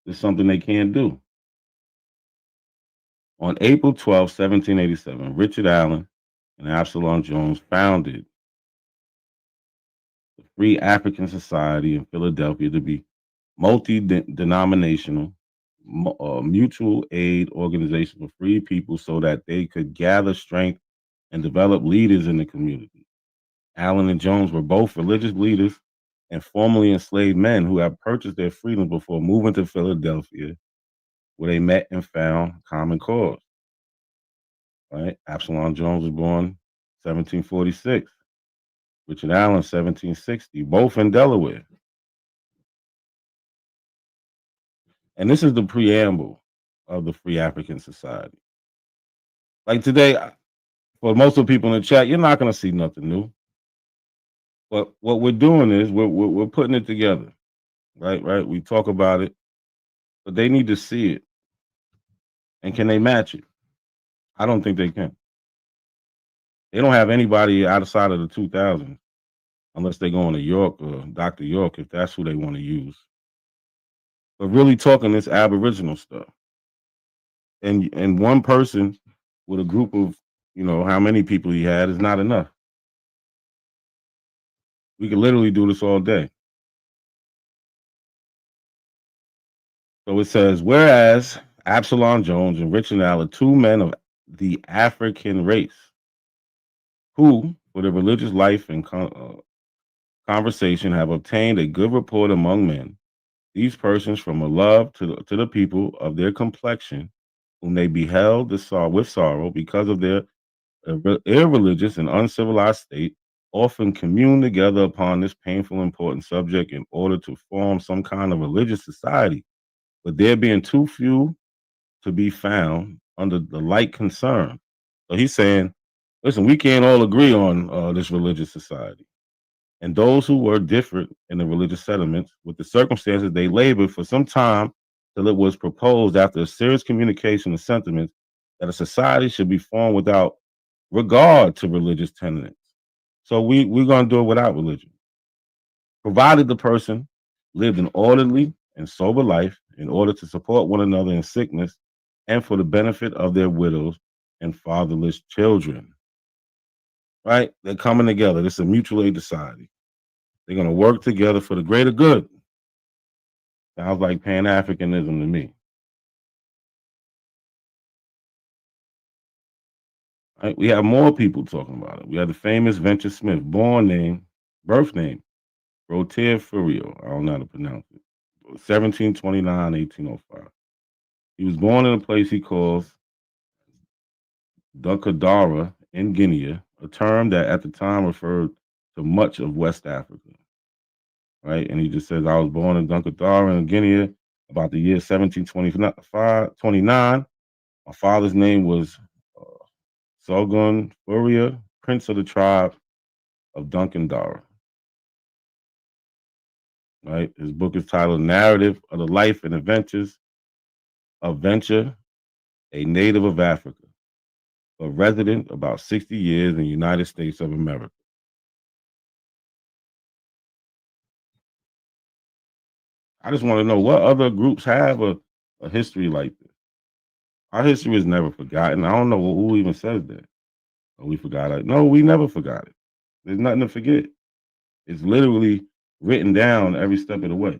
It's something they can't do. On April 12, 1787, Richard Allen and Absalom Jones founded the Free African Society in Philadelphia to be multi-denominational, mutual aid organization for free people so that they could gather strength and develop leaders in the community. Allen and Jones were both religious leaders and formerly enslaved men who had purchased their freedom before moving to Philadelphia, where they met and found common cause. Right? Absalom Jones was born 1746. Richard Allen, 1760, both in Delaware. And this is the preamble of the Free African Society. Like today, for most of the people in the chat, you're not going to see nothing new. But what we're doing is we're putting it together, right? We talk about it, but they need to see it. And can they match it? I don't think they can. They don't have anybody outside of the 2000s, unless they go on to York or Dr. York, if that's who they want to use. But really talking this Aboriginal stuff. And one person with a group of, how many people he had is not enough. We could literally do this all day. So it says, whereas Absalom Jones and Richard Allen, two men of the African race, who, for their religious life and conversation, have obtained a good report among men, these persons from a love to the people of their complexion, whom they beheld with sorrow because of their irreligious and uncivilized state, often commune together upon this painful, important subject in order to form some kind of religious society. But there being too few to be found under the like concern. So he's saying, listen, we can't all agree on this religious society. And those who were different in the religious settlements, with the circumstances, they labored for some time till it was proposed after a serious communication of sentiments that a society should be formed without regard to religious tenets. So we're going to do it without religion, provided the person lived an orderly and sober life in order to support one another in sickness and for the benefit of their widows and fatherless children. Right? They're coming together. This is a mutual aid society. They're going to work together for the greater good. Sounds like Pan-Africanism to me. Right? We have more people talking about it. We have the famous Venture Smith, birth name, Rotier Furio. I don't know how to pronounce it. 1729, 1805. He was born in a place he calls Dunkadara in Guinea, a term that at the time referred to much of West Africa. Right? And he just says, I was born in Dunkadara in Guinea about the year 1729. My father's name was Sogun Furia, prince of the tribe of Dunkandara. Right? His book is titled Narrative of the Life and Adventures of Venture, a native of Africa, a resident about 60 years in the United States of America. I just want to know what other groups have a history like this. Our history is never forgotten. I don't know who even says that. Oh, we forgot it. No, we never forgot it. There's nothing to forget. It's literally written down every step of the way.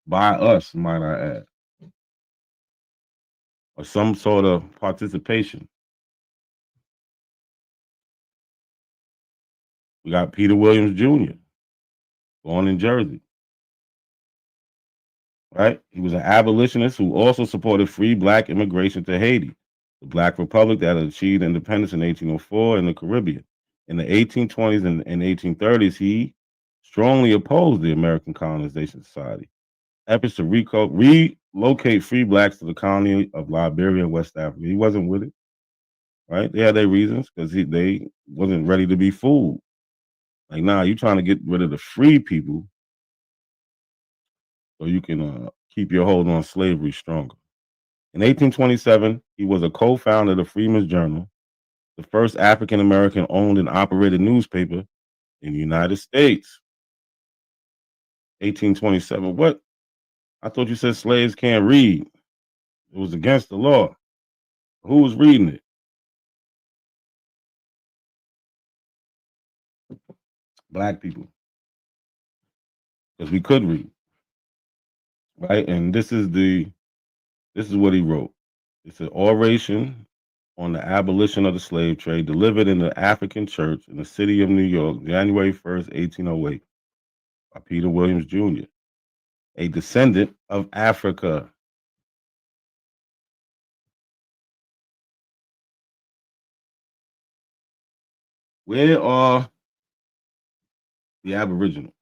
By us, might I add. Or some sort of participation. We got Peter Williams Jr., born in Jersey. Right? He was an abolitionist who also supported free black immigration to Haiti, the Black Republic that had achieved independence in 1804 in the Caribbean. In the 1820s and 1830s, he strongly opposed the American Colonization Society, efforts to relocate free blacks to the colony of Liberia and West Africa. He wasn't with it, right? They had their reasons because they wasn't ready to be fooled. Like, nah, you trying to get rid of the free people so you can keep your hold on slavery stronger. In 1827, he was a co-founder of the Freeman's Journal, the first African American owned and operated newspaper in the United States. 1827. What? I thought you said slaves can't read. It was against the law. Who was reading it? Black people. Because we could read. Right? And this is what he wrote. It's an oration on the abolition of the slave trade delivered in the African church in the city of New York, January 1st, 1808, by Peter Williams Jr., a descendant of Africa. Where are the Aboriginal?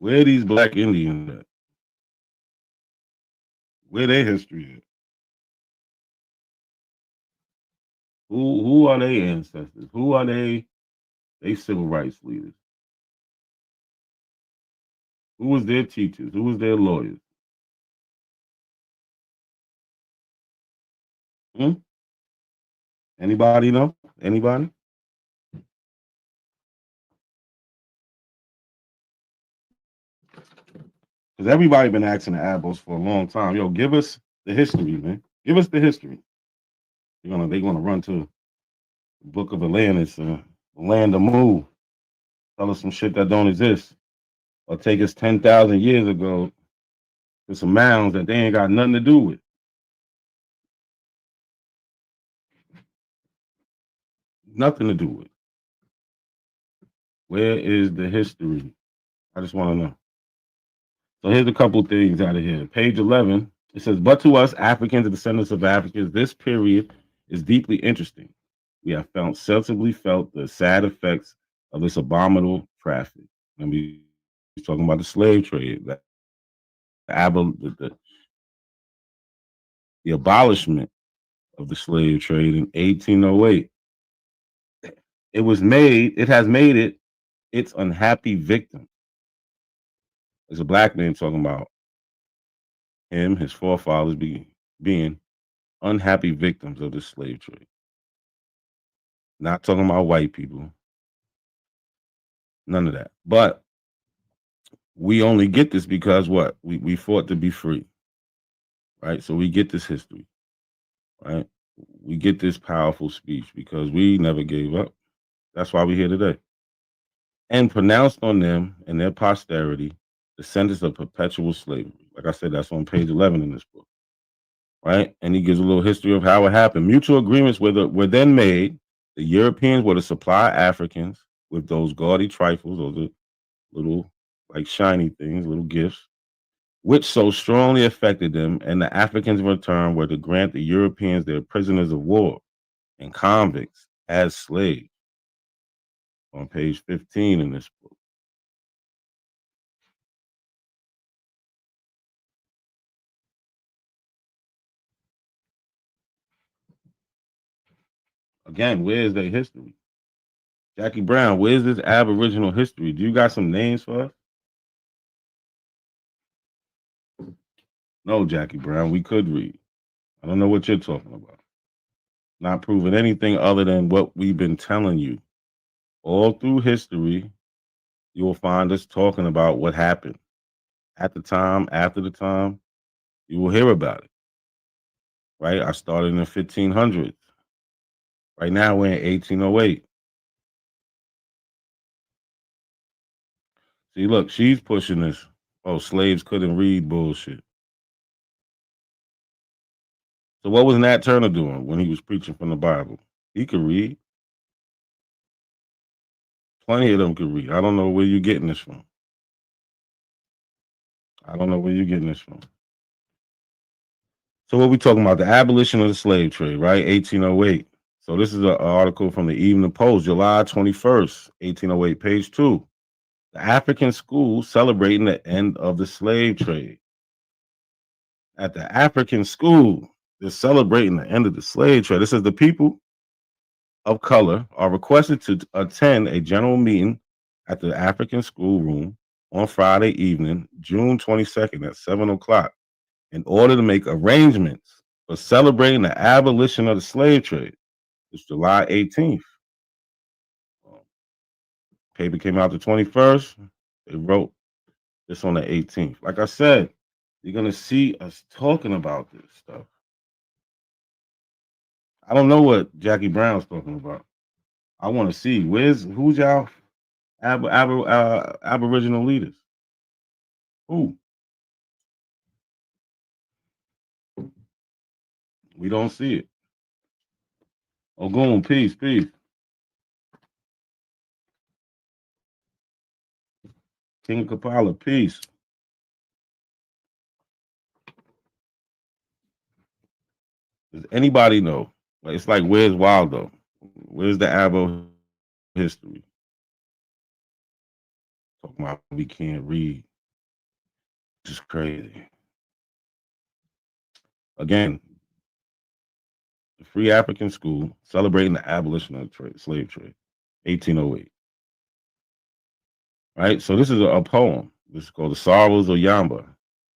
Where are these black Indians at? Where their history at? Who are their ancestors? Who are they civil rights leaders? Who was their teachers? Who was their lawyers? Hmm? Anybody know? Anybody? Because everybody been asking the Abos for a long time. Yo, give us the history, man. Give us the history. They're gonna run to the Book of Atlantis, the land of Mu. Tell us some shit that don't exist, or take us 10,000 years ago to some mounds that they ain't got nothing to do with. Nothing to do with. Where is the history? I just want to know. So here's a couple things out of here. Page 11, it says, but to us, Africans and descendants of Africans, this period is deeply interesting. We have sensibly felt the sad effects of this abominable traffic. And he's talking about the slave trade, the abolishment of the slave trade in 1808. It has made it its unhappy victim. There's a black man talking about him, his forefathers being unhappy victims of the slave trade. Not talking about white people. None of that. But we only get this because what? We fought to be free. Right? So we get this history. Right? We get this powerful speech because we never gave up. That's why we're here today. And pronounced on them and their posterity the sentence of perpetual slavery. Like I said, that's on page 11 in this book. Right? And he gives a little history of how it happened. Mutual agreements were then made. The Europeans were to supply Africans with those gaudy trifles, those little like shiny things, little gifts, which so strongly affected them, and the Africans in return were to grant the Europeans their prisoners of war and convicts as slaves. On page 15 in this book. Again, where's their history? Jackie Brown, where's this Aboriginal history? Do you got some names for us? No, Jackie Brown, we could read. I don't know what you're talking about. Not proving anything other than what we've been telling you. All through history, you will find us talking about what happened. At the time, after the time, you will hear about it. Right? I started in the 1500s. Right now, we're in 1808. See, look, she's pushing this. Oh, slaves couldn't read bullshit. So what was Nat Turner doing when he was preaching from the Bible? He could read. Plenty of them could read. I don't know where you're getting this from. So what we talking about? The abolition of the slave trade, right? 1808. So this is an article from the Evening Post, July 21st, 1808, page 2. The African school celebrating the end of the slave trade. At the African school, they're celebrating the end of the slave trade. This is the people of color are requested to attend a general meeting at the African schoolroom on Friday evening, June 22nd at 7 o'clock, in order to make arrangements for celebrating the abolition of the slave trade. It's July 18th. Paper came out the 21st. They wrote this on the 18th. Like I said, you're going to see us talking about this stuff. I don't know what Jackie Brown's talking about. I want to see who's y'all Aboriginal leaders. Who? We don't see it. Ogun, peace. King Kapala, peace. Does anybody know? Like, it's like, where's Waldo? Where's the Abo history? Talking about we can't read. This is crazy. Again, the Free African School celebrating the abolition of the slave trade, 1808. Right? So this is a poem. This is called The Sorrows of Yamba,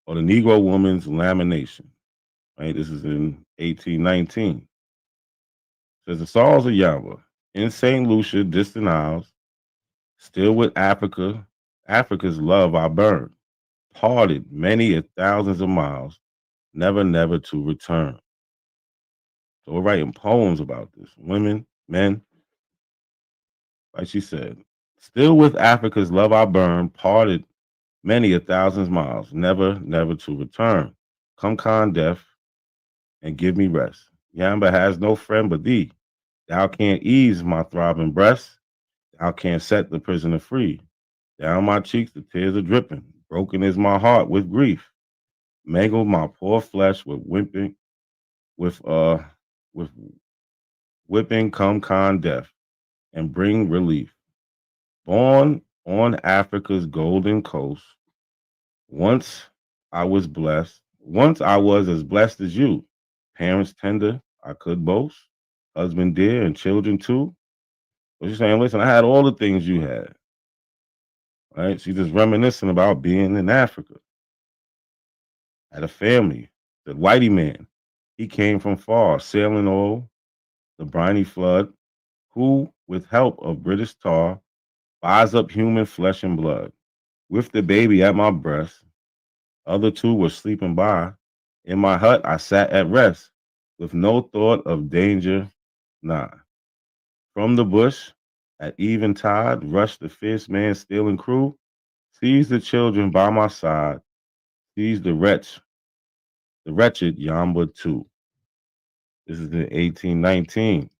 or The Negro Woman's Lamentation. Right? This is in 1819. It says The Sorrows of Yamba. In St. Lucia, distant isles, still with Africa's love I burn, parted many a thousands of miles, never to return. So we're writing poems about this. Women, men, like she said, still with Africa's love I burn, parted many a thousands miles, never to return. Come con death and give me rest. Yamba has no friend but thee. Thou can't ease my throbbing breast. Thou can't set the prisoner free. Down my cheeks the tears are dripping. Broken is my heart with grief. Mangled my poor flesh with with whipping come con death and bring relief. Born on Africa's golden coast, once I was blessed. Once I was as blessed as you. Parents tender, I could boast. Husband dear and children too. But she's saying, listen, I had all the things you had. Right? She's just reminiscing about being in Africa. Had a family. The whitey man. He came from far, sailing all the briny flood, who, with help of British tar, buys up human flesh and blood. With the baby at my breast, other two were sleeping by. In my hut I sat at rest, with no thought of danger nigh. From the bush, at eventide, rushed the fierce man stealing crew, seized the children by my side, seized the wretched Yamba too. This is in 1819.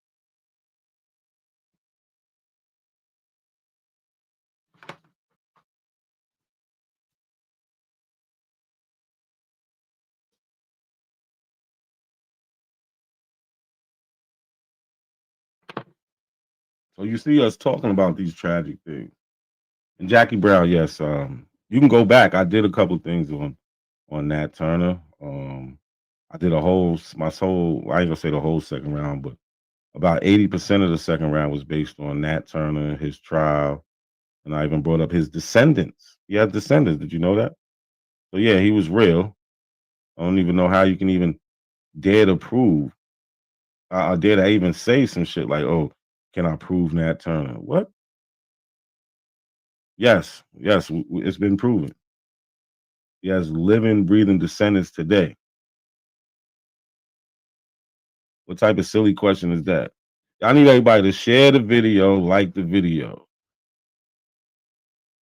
So you see us talking about these tragic things. And Jackie Brown, yes, you can go back. I did a couple things on Nat Turner. I did my whole, I ain't gonna say the whole second round, but about 80% of the second round was based on Nat Turner, his trial, and I even brought up his descendants. He had descendants. Did you know that? So yeah, he was real. I don't even know how you can even dare to prove. I dare to even say some shit like, "Oh, can I prove Nat Turner?" What? Yes, yes, it's been proven. He has living, breathing descendants today. What type of silly question is that? I need everybody to share the video, like the video.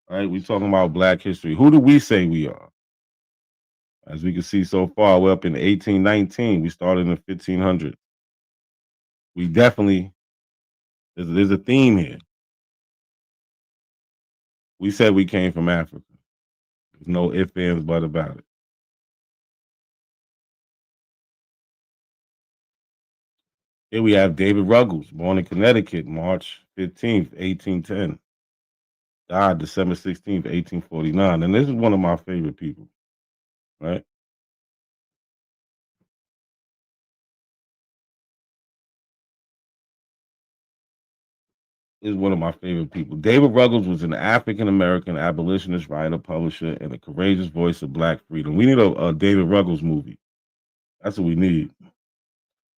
All right, we talking about Black history. Who do we say we are? As we can see so far, we're up in 1819. We started in 1500. We definitely, there's a theme here. We said we came from Africa. There's no ifs, ands, but about it. Here we have David Ruggles, born in Connecticut, March 15th, 1810. Died December 16th, 1849. And this is one of my favorite people, right? Is one of my favorite people. David Ruggles was an African American abolitionist writer, publisher, and a courageous voice of Black freedom. We need a David Ruggles movie. That's what we need.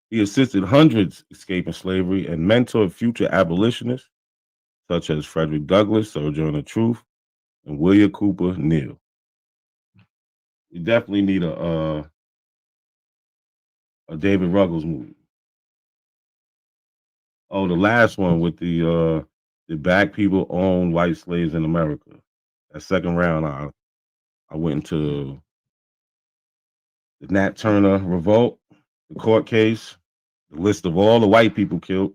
He assisted hundreds escaping slavery and mentored future abolitionists such as Frederick Douglass, Sojourner Truth, and William Cooper Neal. We definitely need a David Ruggles movie. Oh, the last one with the black people owned white slaves in America. That second round, I went into the Nat Turner revolt, the court case, the list of all the white people killed,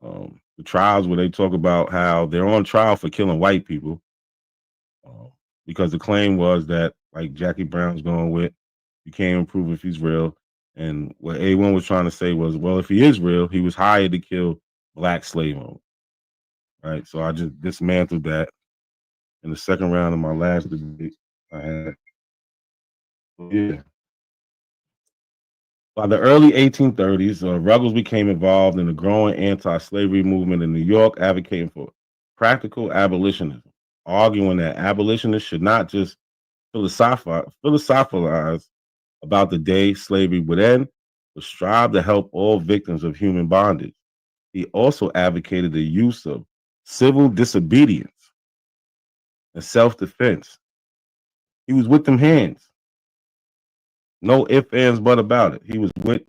the trials where they talk about how they're on trial for killing white people, because the claim was that, like Jackie Brown's going with, you can't even prove if he's real. And what A1 was trying to say was, well, if he is real, he was hired to kill black slave owners. Right. So I just dismantled that in the second round of my last debate I had. Yeah. By the early 1830s, Ruggles became involved in the growing anti-slavery movement in New York, advocating for practical abolitionism, arguing that abolitionists should not just philosophize about the day slavery would end, but strive to help all victims of human bondage. He also advocated the use of civil disobedience and self-defense. He was with them hands. No ifs, ands, but about it. He was with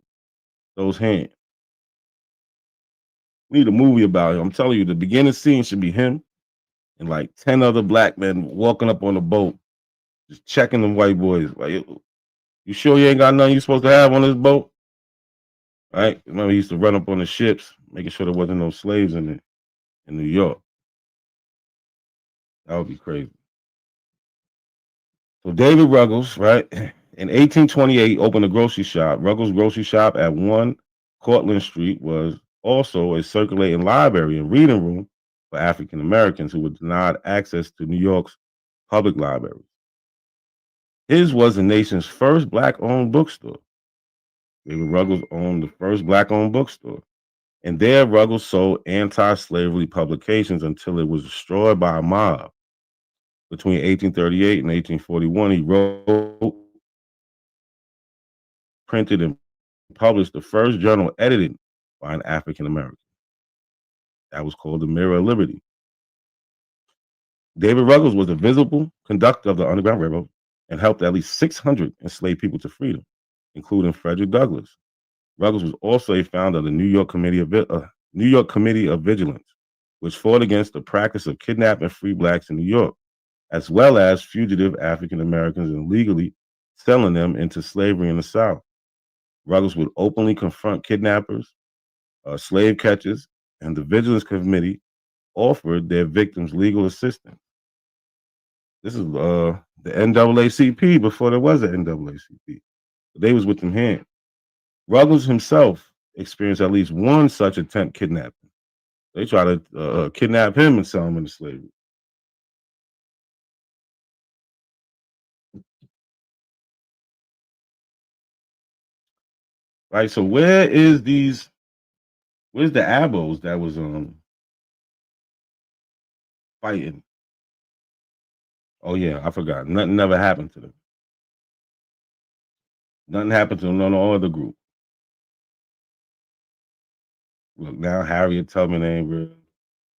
those hands. We need a movie about him. I'm telling you, the beginning scene should be him and like 10 other black men walking up on the boat, just checking them white boys. Like, you sure you ain't got nothing you supposed to have on this boat? Right? Remember, he used to run up on the ships, making sure there wasn't no slaves in it in New York. That would be crazy. So David Ruggles, right, in 1828 opened a grocery shop. Ruggles Grocery Shop at 1 Cortlandt Street was also a circulating library and reading room for African Americans who were denied access to New York's public libraries. His was the nation's first black-owned bookstore. David Ruggles owned the first black-owned bookstore. And there, Ruggles sold anti-slavery publications until it was destroyed by a mob. Between 1838 and 1841, he wrote, printed, and published the first journal edited by an African American. That was called the Mirror of Liberty. David Ruggles was a visible conductor of the Underground Railroad and helped at least 600 enslaved people to freedom, including Frederick Douglass. Ruggles was also a founder of the New York Committee of Vigilance, which fought against the practice of kidnapping free blacks in New York, as well as fugitive African Americans and legally selling them into slavery in the South. Ruggles would openly confront kidnappers, slave catchers, and the Vigilance Committee offered their victims legal assistance. This is the NAACP before there was an NAACP. They was with them hands. Ruggles himself experienced at least one such attempt kidnapping. They tried to kidnap him and sell him into slavery. Right. So where's the abos that was fighting? Oh yeah, I forgot. Nothing never happened to them. Nothing happened to them on no other group. Look, now Harriet Tubman ain't real.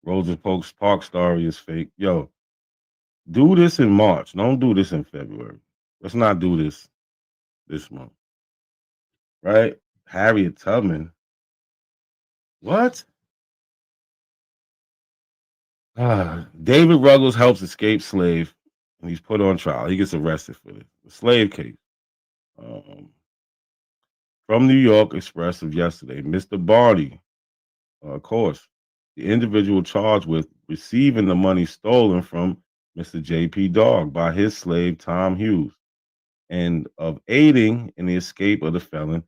Rosa Parks story is fake. Yo, do this in March. Don't do this in February. Let's not do this month. Right? Harriet Tubman. What? David Ruggles helps escape slave, and he's put on trial. He gets arrested for this. The slave case. From New York Express of yesterday, Mr. Barney, of course, the individual charged with receiving the money stolen from Mr. J.P. Dog by his slave Tom Hughes, and of aiding in the escape of the felon,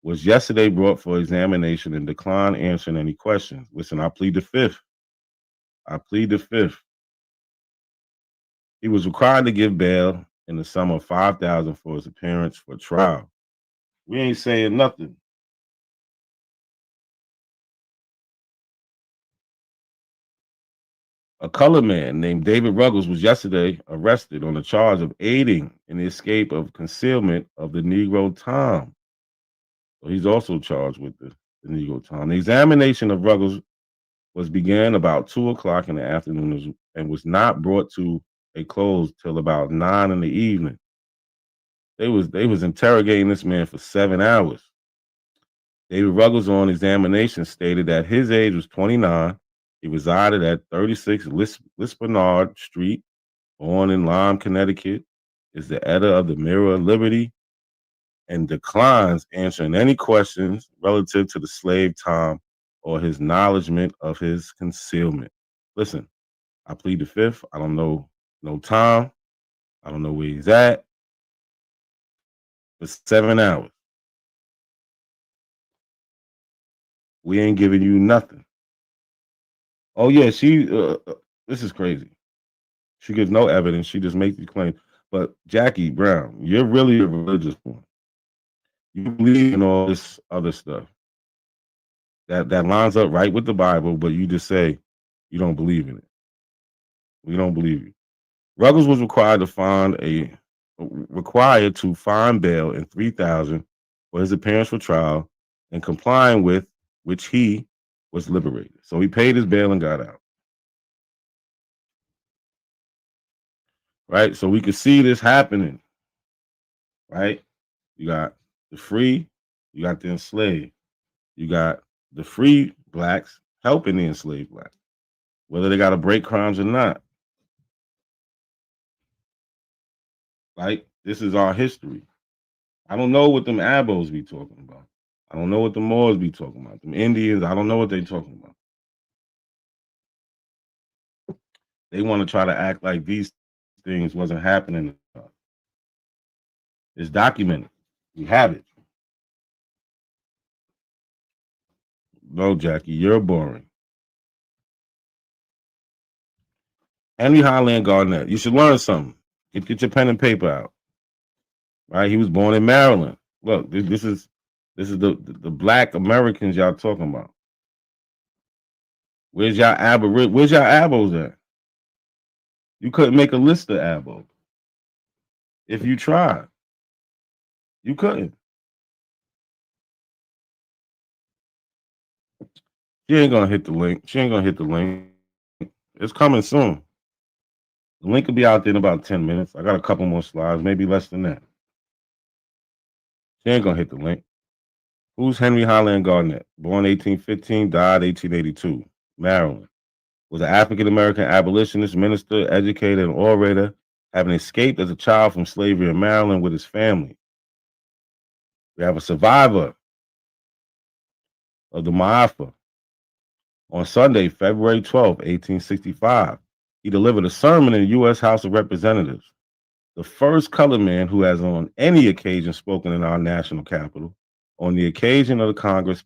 was yesterday brought for examination and declined answering any questions. Listen, I plead the fifth. He was required to give bail in the sum of $5,000 for his appearance for trial. We ain't saying nothing. A colored man named David Ruggles was yesterday arrested on the charge of aiding in the escape of concealment of the Negro Tom. So he's also charged with the Negro Tom. The examination of Ruggles was began about 2:00 in the afternoon and was not brought to a close till about 9 in the evening. They was interrogating this man for 7 hours. David Ruggles on examination stated that his age was 29. He resided at 36 Lispinard Street, born in Lyme, Connecticut, is the editor of the Mirror of Liberty, and declines answering any questions relative to the slave Tom or his acknowledgement of his concealment. Listen, I plead the fifth. I don't know no Tom. I don't know where he's at. For 7 hours. We ain't giving you nothing. Oh yeah, this is crazy. She gives no evidence. She just makes the claim. But Jackie Brown, you're really a religious one. You believe in all this other stuff that lines up right with the Bible, but you just say you don't believe in it. We don't believe you. Ruggles was required to find bail in $3,000 for his appearance for trial, and complying with which he was liberated. So he paid his bail and got out. Right? So we could see this happening. Right? You got the free, you got the enslaved. You got the free blacks helping the enslaved blacks, whether they got to break crimes or not. Like, this is our history. I don't know what them abos be talking about. I don't know what the Moors be talking about. Them Indians, I don't know what they talking about. They want to try to act like these things wasn't happening. It's documented. You have it. No, Jackie, you're boring. Henry Highland Garnett. You should learn something. Get your pen and paper out. Right? He was born in Maryland. Look, this is the black Americans y'all talking about. Where's y'all abos at? You couldn't make a list of abos. If you tried. You couldn't. She ain't gonna hit the link. She ain't gonna hit the link. It's coming soon. The link will be out there in about 10 minutes. I got a couple more slides, maybe less than that. She ain't gonna hit the link. Who's Henry Highland Garnett? Born 1815, died 1882. Maryland. Was an African American abolitionist, minister, educator, and orator, having escaped as a child from slavery in Maryland with his family. We have a survivor of the Maafa. On Sunday, February 12, 1865, he delivered a sermon in the U.S. House of Representatives. The first colored man who has on any occasion spoken in our national capital on the occasion of the Congress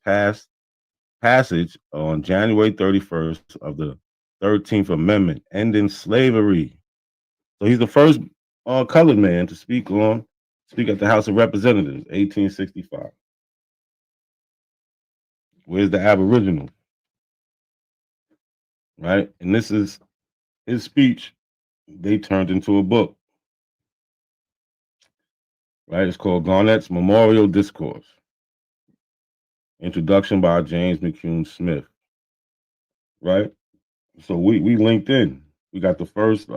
passage on January 31st of the 13th Amendment, ending slavery. So he's the first colored man to speak at the House of Representatives, 1865. Where's the Aboriginal? Right? And this is his speech. They turned into a book. Right? It's called Garnett's Memorial Discourse. Introduction by James McCune Smith. Right? So we linked in. We got the first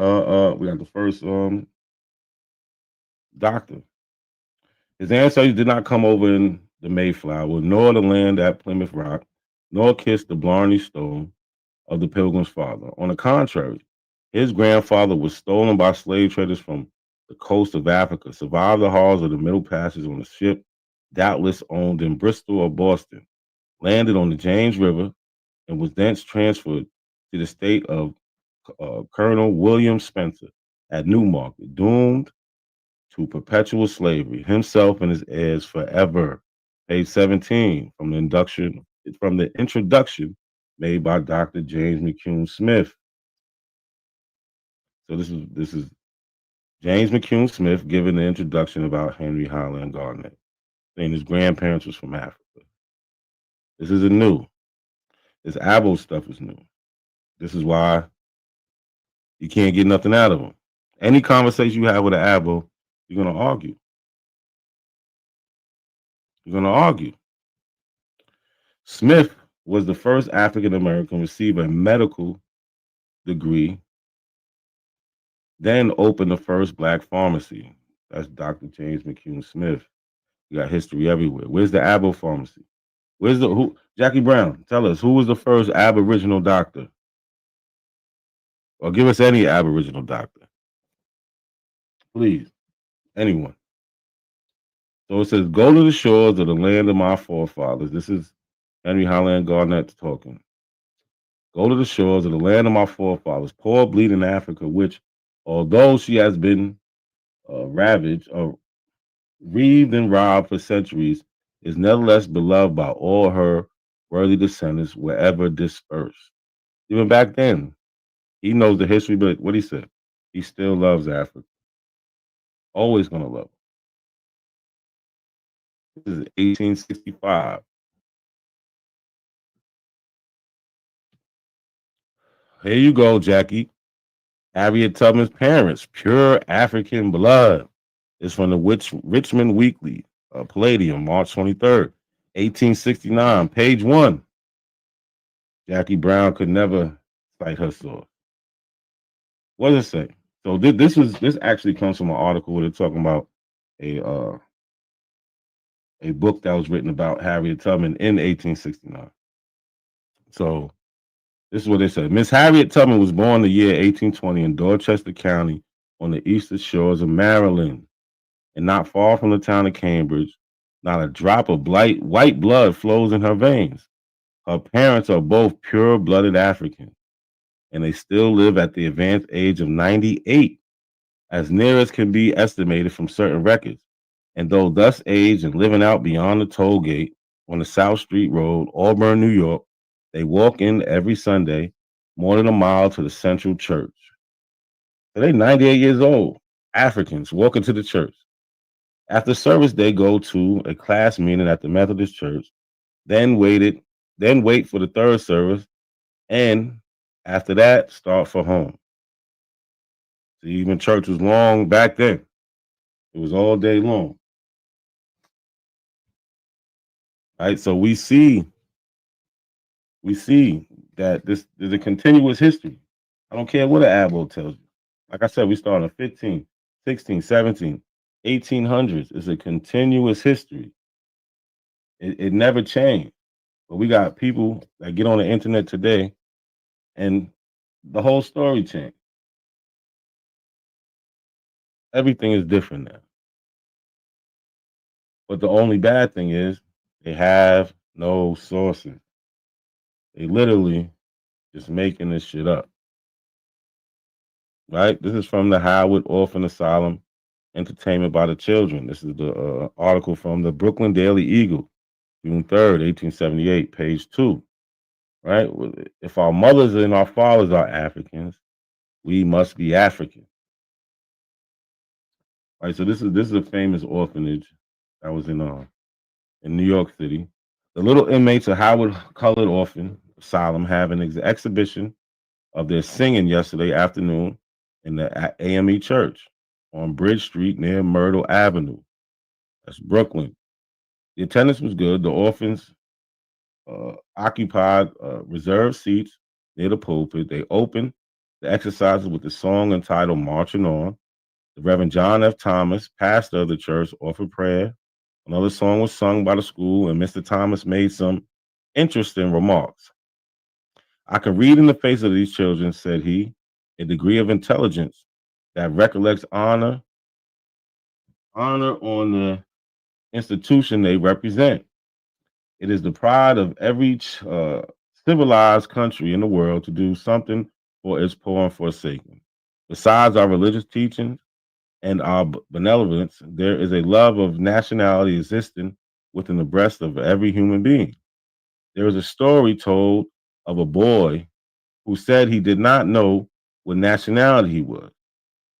doctor. His ancestors did not come over in the Mayflower, nor the land at Plymouth Rock, nor kiss the Blarney Stone of the Pilgrim's father. On the contrary, his grandfather was stolen by slave traders from the coast of Africa, survived the horrors of the Middle Passage on a ship doubtless owned in Bristol or Boston, landed on the James River, and was thence transferred to the state of Colonel William Spencer at Newmarket, doomed to perpetual slavery, himself and his heirs forever. Page 17 from the introduction made by Dr. James McCune Smith. So this is James McCune Smith giving the introduction about Henry Highland Garnett, saying his grandparents was from Africa. This isn't new. This Abo stuff is new. This is why you can't get nothing out of them. Any conversation you have with an Abo, you're going to argue. You're going to argue. Smith was the first African American to receive a medical degree, then opened the first black pharmacy. That's Dr. James McCune Smith. You got history everywhere. Where's the Abo pharmacy? Jackie Brown, tell us, who was the first Aboriginal doctor? Or give us any Aboriginal doctor. Please. Anyone. So it says, go to the shores of the land of my forefathers. This is Henry Highland Garnett talking. Go to the shores of the land of my forefathers, poor bleeding Africa, which, although she has been ravaged or reaved and robbed for centuries, is nevertheless beloved by all her worthy descendants wherever dispersed. Even back then, he knows the history, but what he said, he still loves Africa. Always gonna love it. This is 1865. Here you go, Jackie. Harriet Tubman's parents, pure African blood. It's from the Richmond Weekly, Palladium, March 23rd, 1869, page 1. Jackie Brown could never cite her source. What does it say? So this actually comes from an article where they're talking about a book that was written about Harriet Tubman in 1869. So this is what they said. Miss Harriet Tubman was born the year 1820 in Dorchester County on the eastern shores of Maryland, and not far from the town of Cambridge. Not a drop of white blood flows in her veins. Her parents are both pure-blooded Africans. and they still live at the advanced age of 98, as near as can be estimated from certain records. And though thus aged and living out beyond the toll gate on the South Street Road, Auburn, New York, they walk in every Sunday, more than a mile to the Central Church. So they 98 years old, Africans walking to the church. After service, they go to a class meeting at the Methodist Church, then wait for the third service, and after that, start for home. So even church was long back then. It was all day long. Right? So we see that this is a continuous history. I don't care what an Abo tells you. Like I said, we started in 15, 16, 17, 1800s. It's a continuous history. It never changed. But we got people that get on the internet today and the whole story changed. Everything is different now. But the only bad thing is they have no sources. They literally just making this shit up. Right? This is from the Howard Orphan Asylum, Entertainment by the Children. This is the article from the Brooklyn Daily Eagle, June 3rd, 1878, page 2. Right? If our mothers and our fathers are Africans, we must be African. Right? So this is a famous orphanage that was in New York City. The little inmates of Howard Colored Orphan Asylum have an exhibition of their singing yesterday afternoon in the AME Church on Bridge Street near Myrtle Avenue. That's Brooklyn. The attendance was good. The orphans occupied reserved seats near the pulpit. They opened the exercises with the song entitled Marching On. The Reverend John F. Thomas, pastor of the church, offered prayer. Another song was sung by the school, and Mr. Thomas made some interesting remarks. I can read in the face of these children, said he, a degree of intelligence that recollects honor on the institution they represent. It is the pride of every civilized country in the world to do something for its poor and forsaken. Besides our religious teachings and our benevolence, there is a love of nationality existing within the breast of every human being. There is a story told of a boy who said he did not know what nationality he was,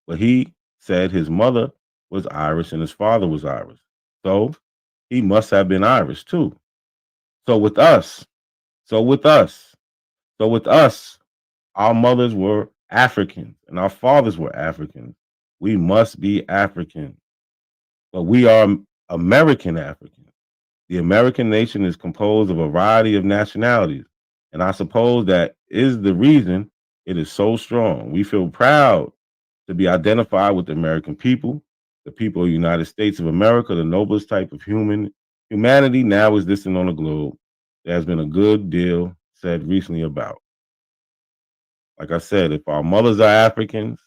but he said his mother was Irish and his father was Irish. So he must have been Irish too. So with us, our mothers were Africans and our fathers were Africans. We must be African, but we are American African. The American nation is composed of a variety of nationalities, and I suppose that is the reason it is so strong. We feel proud to be identified with the American people, the people of the United States of America, the noblest type of humanity now existing on the globe. There has been a good deal said recently about. Like I said, if our mothers are Africans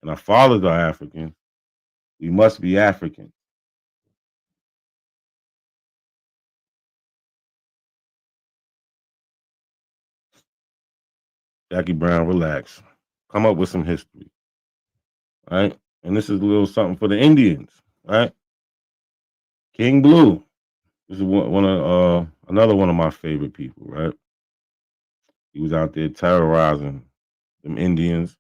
and our fathers are Africans, we must be African. Jackie Brown, relax. Come up with some history. Right? And this is a little something for the Indians, right? King Blue. This is one of another one of my favorite people, right? He was out there terrorizing them Indians,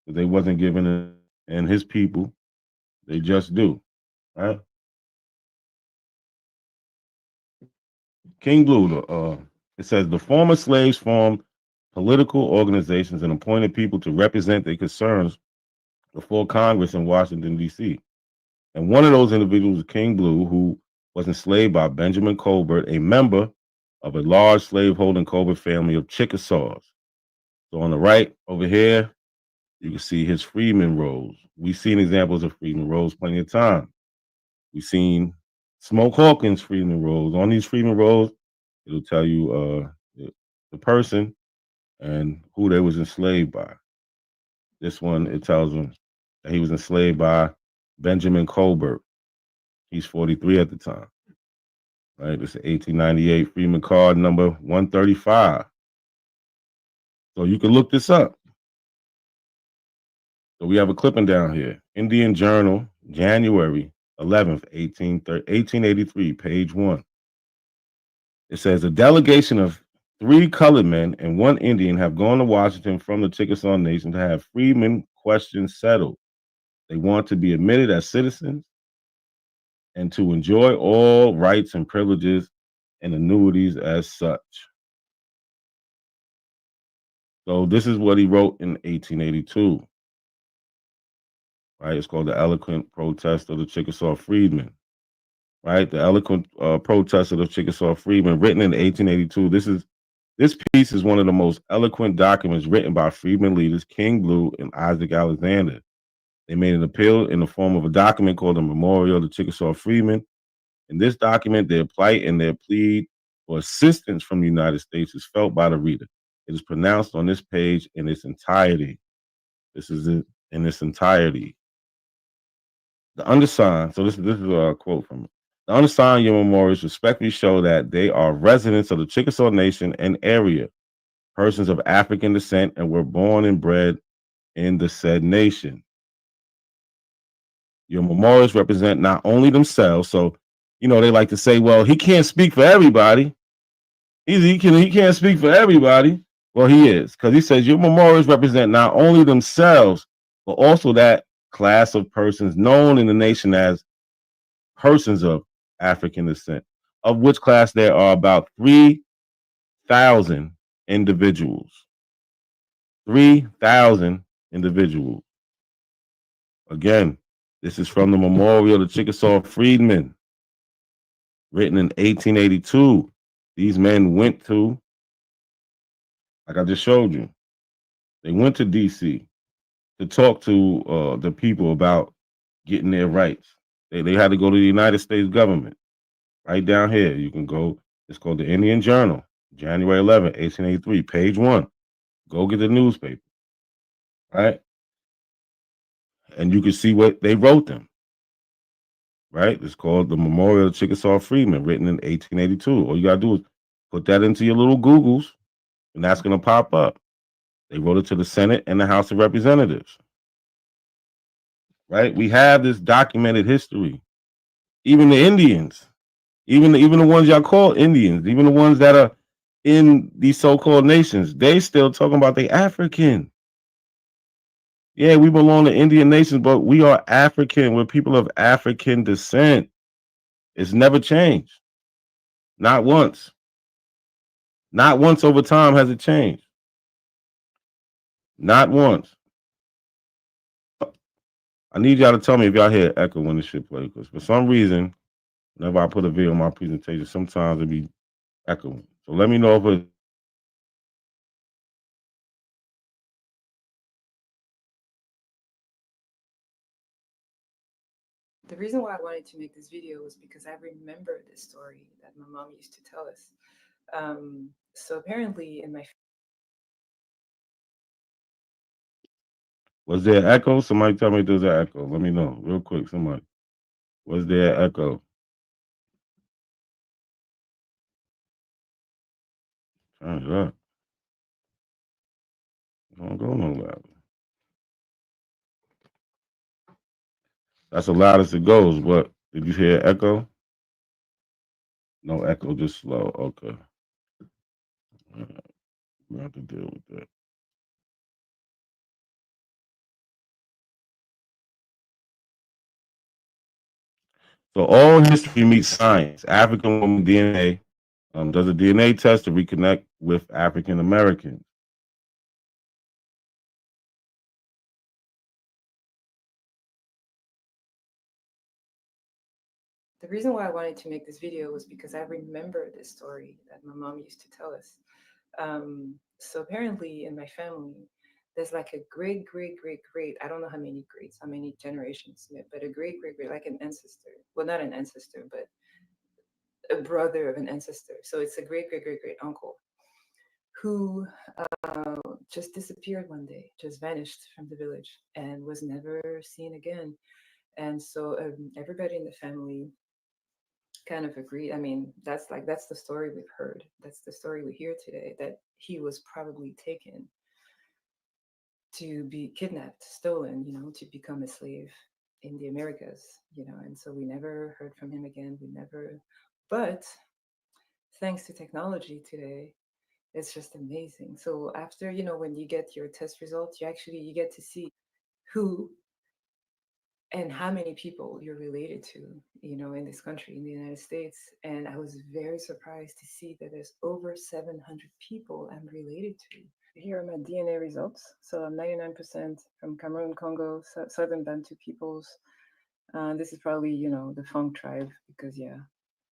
but they wasn't giving it, and his people, they just do, right? King Blue, it says the former slaves formed political organizations and appointed people to represent their concerns before Congress in Washington, D.C. And one of those individuals was King Blue, who was enslaved by Benjamin Colbert, a member of a large slaveholding Colbert family of Chickasaws. So on the right over here, you can see his freedman rolls. We've seen examples of freedman rolls plenty of time. We've seen Smoke Hawkins freedman rolls. On these freedman rolls, it'll tell you the person and who they was enslaved by. This one, it tells him that he was enslaved by Benjamin Colbert. He's 43 at the time. Right, this is 1898 Freeman card number 135. So you can look this up. So we have a clipping down here. Indian Journal, January 11th, 1883, page 1. It says a delegation of 3 colored men and 1 Indian have gone to Washington from the Chickasaw Nation to have freedmen questions settled. They want to be admitted as citizens and to enjoy all rights and privileges and annuities as such. So this is what he wrote in 1882. Right? It's called the Eloquent Protest of the Chickasaw Freedmen. Right? The Eloquent Protest of the Chickasaw Freedmen, written in 1882. This piece is one of the most eloquent documents written by freedmen leaders King Blue and Isaac Alexander. They made an appeal in the form of a document called the Memorial of the Chickasaw Freedmen. In this document, their plight and their plea for assistance from the United States is felt by the reader. It is pronounced on this page in its entirety. This is it in its entirety. The undersigned, so this is a quote from it. The undersigned your memorials respectfully show that they are residents of the Chickasaw Nation and area, persons of African descent, and were born and bred in the said nation. Your memorials represent not only themselves, so they like to say, well, he can't speak for everybody. He can't speak for everybody. Well, he is, because he says your memorials represent not only themselves, but also that class of persons known in the nation as persons of African descent, of which class there are about 3,000 individuals. 3,000 individuals. Again, this is from the Memorial of the Chickasaw Freedmen, written in 1882. These men went to, like I just showed you, they went to D.C. to talk to the people about getting their rights. They had to go to the United States government. Right down here, you can go. It's called the Indian Journal, January 11th, 1883, page 1. Go get the newspaper, right? And you can see what they wrote them, right? It's called the Memorial of Chickasaw Freedmen, written in 1882. All you got to do is put that into your little Googles, and that's going to pop up. They wrote it to the Senate and the House of Representatives, right? We have this documented history. Even the Indians, even the ones y'all call Indians, even the ones that are in these so-called nations, they still talking about they African. Yeah, we belong to Indian nations, but we are African. We're people of African descent. It's never changed. Not once. Not once over time has it changed. Not once. I need y'all to tell me if y'all hear echo when this shit plays, because for some reason, whenever I put a video on my presentation, sometimes it be echoing. So let me know if it. The reason why I wanted to make this video was because I remember this story that my mom used to tell us. So apparently in my Was there echo? Somebody tell me if there's an echo. Let me know real quick. Somebody. Was there echo? Turn it up. Don't go no louder. That's the loudest it goes. But did you hear echo? No echo, just slow. Okay. We have to deal with that. So all history meets science. African woman DNA does a DNA test to reconnect with African Americans. The reason why I wanted to make this video was because I remember this story that my mom used to tell us. So apparently in my family, there's like a great, I don't know how many greats, how many generations, but a great, like an ancestor. Well, not an ancestor, but a brother of an ancestor. So it's a great, great uncle who just disappeared one day, just vanished from the village and was never seen again. And so everybody in the family kind of agreed. I mean, that's the story we've heard. That's the story we hear today, that he was probably taken. to be kidnapped, stolen, to become a slave in the Americas, and so we never heard from him again. We never, but thanks to technology today, it's just amazing. So after, when you get your test results, you get to see who and how many people you're related to, in this country, in the United States. And I was very surprised to see that there's over 700 people I'm related to. Here are my DNA results. So I'm 99% from Cameroon, Congo, Southern Bantu peoples. This is probably, the Funk tribe, because yeah,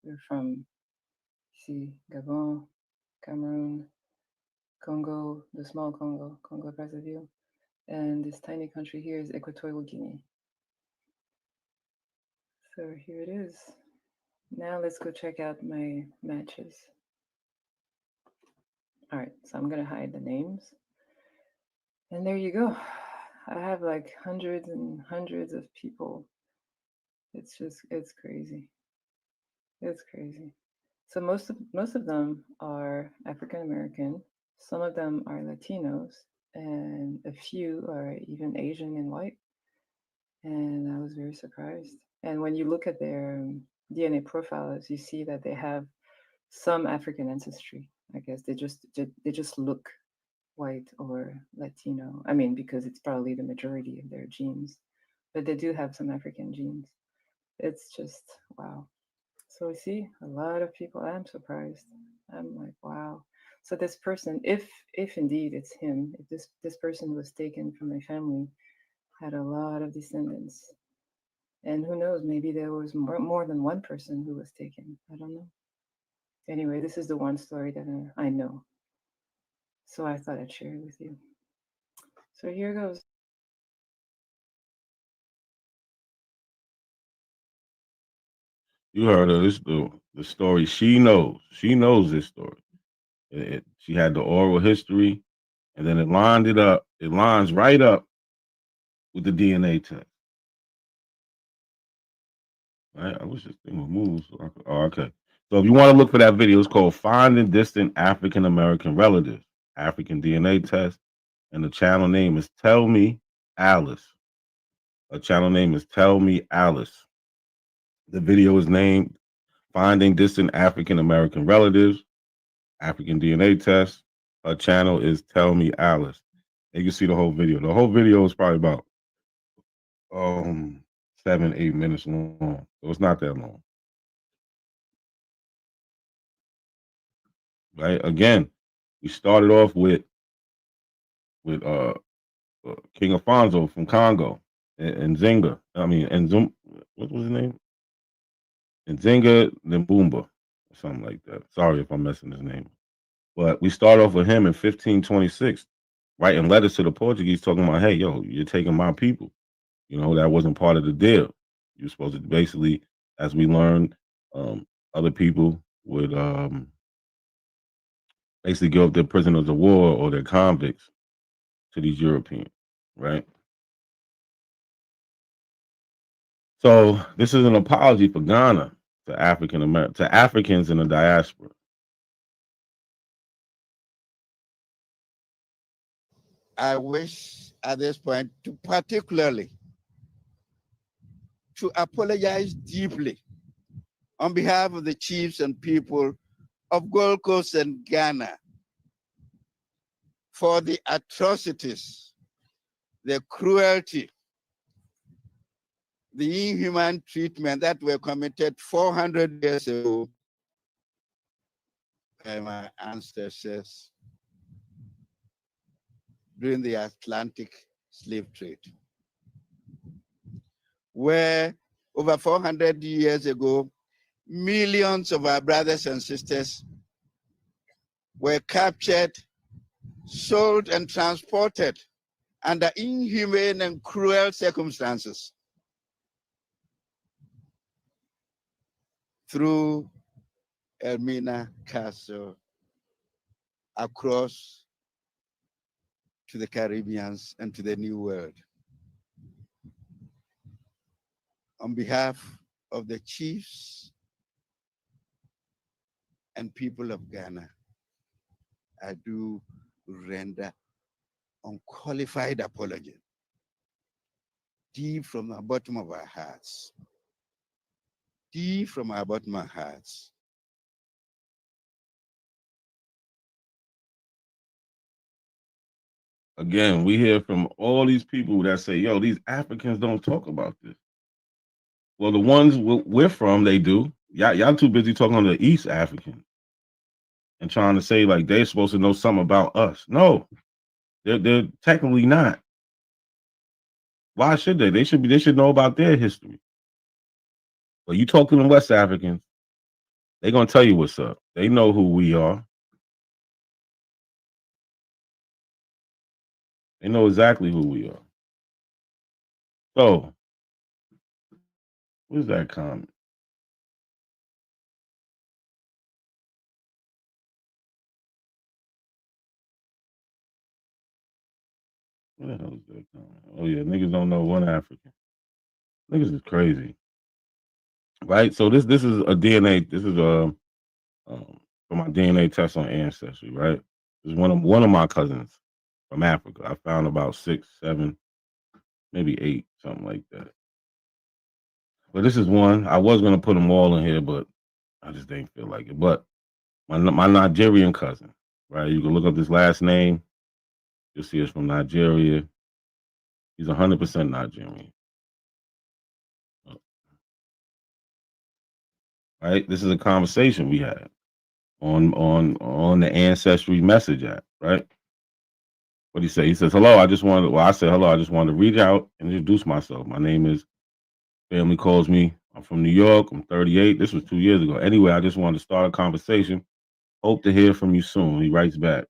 we're from, see, Gabon, Cameroon, Congo, the small Congo, Congo Brazzaville. And this tiny country here is Equatorial Guinea. So here it is. Now let's go check out my matches. All right, so I'm gonna hide the names. And there you go. I have like hundreds and hundreds of people. It's crazy. It's crazy. So most of them are African American. Some of them are Latinos, and a few are even Asian and white. And I was very surprised. And when you look at their DNA profiles, you see that they have some African ancestry. I guess they just look white or Latino. I mean, because it's probably the majority of their genes, but they do have some African genes. It's just wow. So we see a lot of people. I'm surprised. I'm like, wow. So this person, if indeed it's him, if this person was taken from my family, had a lot of descendants. And who knows, maybe there was more than one person who was taken. I don't know. Anyway, this is the one story that I know. So I thought I'd share it with you. So here goes. You heard her. This the story she knows. She knows this story. She had the oral history, and then it lined it up. It lines right up with the DNA test. Right? I wish this thing would move. Okay. So if you want to look for that video, it's called Finding Distant African American Relatives, African DNA Test. And the channel name is Tell Me Alice. A channel name is Tell Me Alice. The video is named Finding Distant African American Relatives, African DNA Test. Her channel is Tell Me Alice. And you can see the whole video. The whole video is probably about 7-8 minutes long. So it's not that long. Right? Again, we started off with King Alfonso from Congo and Zinga. I mean, and what was his name? And Zinga Mbumba, or something like that. Sorry if I'm messing his name. But we start off with him in 1526, writing letters to the Portuguese talking about, hey, yo, you're taking my people. That wasn't part of the deal. You're supposed to basically, as we learned, other people would basically give up their prisoners of war or their convicts to these Europeans, right? So this is an apology for Ghana to Africans in the diaspora. I wish at this point to particularly to apologize deeply on behalf of the chiefs and people of Gold Coast and Ghana for the atrocities, the cruelty, the inhuman treatment that were committed 400 years ago by my ancestors during the Atlantic slave trade, where over 400 years ago, millions of our brothers and sisters were captured, sold, and transported under inhumane and cruel circumstances through Elmina Castle across to the Caribbeans and to the New World. On behalf of the chiefs and people of Ghana, I do render unqualified apology, deep from the bottom of our hearts. Deep from our bottom of our hearts. Again, we hear from all these people that say, yo, these Africans don't talk about this. Well, the ones we're from, they do. Y'all too busy talking on the East African and trying to say like they're supposed to know something about us. No, they're technically not. Why should they? They should know about their history. But you talk to them West Africans, they're gonna tell you what's up. They know who we are. They know exactly who we are. So, what's that comment? What the hell is that comment? Oh yeah, niggas don't know one African. Niggas is crazy, right? So this is a DNA. This is for my DNA test on ancestry, right? This is one of my cousins from Africa. I found about 6, 7, maybe 8, something like that. But this is one. I was gonna put them all in here, but I just didn't feel like it. But my Nigerian cousin, right? You can look up this last name. You'll see it's from Nigeria. He's 100% Nigerian. Right? This is a conversation we had on the Ancestry Message app, right? What do you say? He says, hello, I said, hello, I just wanted to reach out and introduce myself. My name is, family calls me, I'm from New York, I'm 38. This was 2 years ago. Anyway, I just wanted to start a conversation. Hope to hear from you soon. He writes back,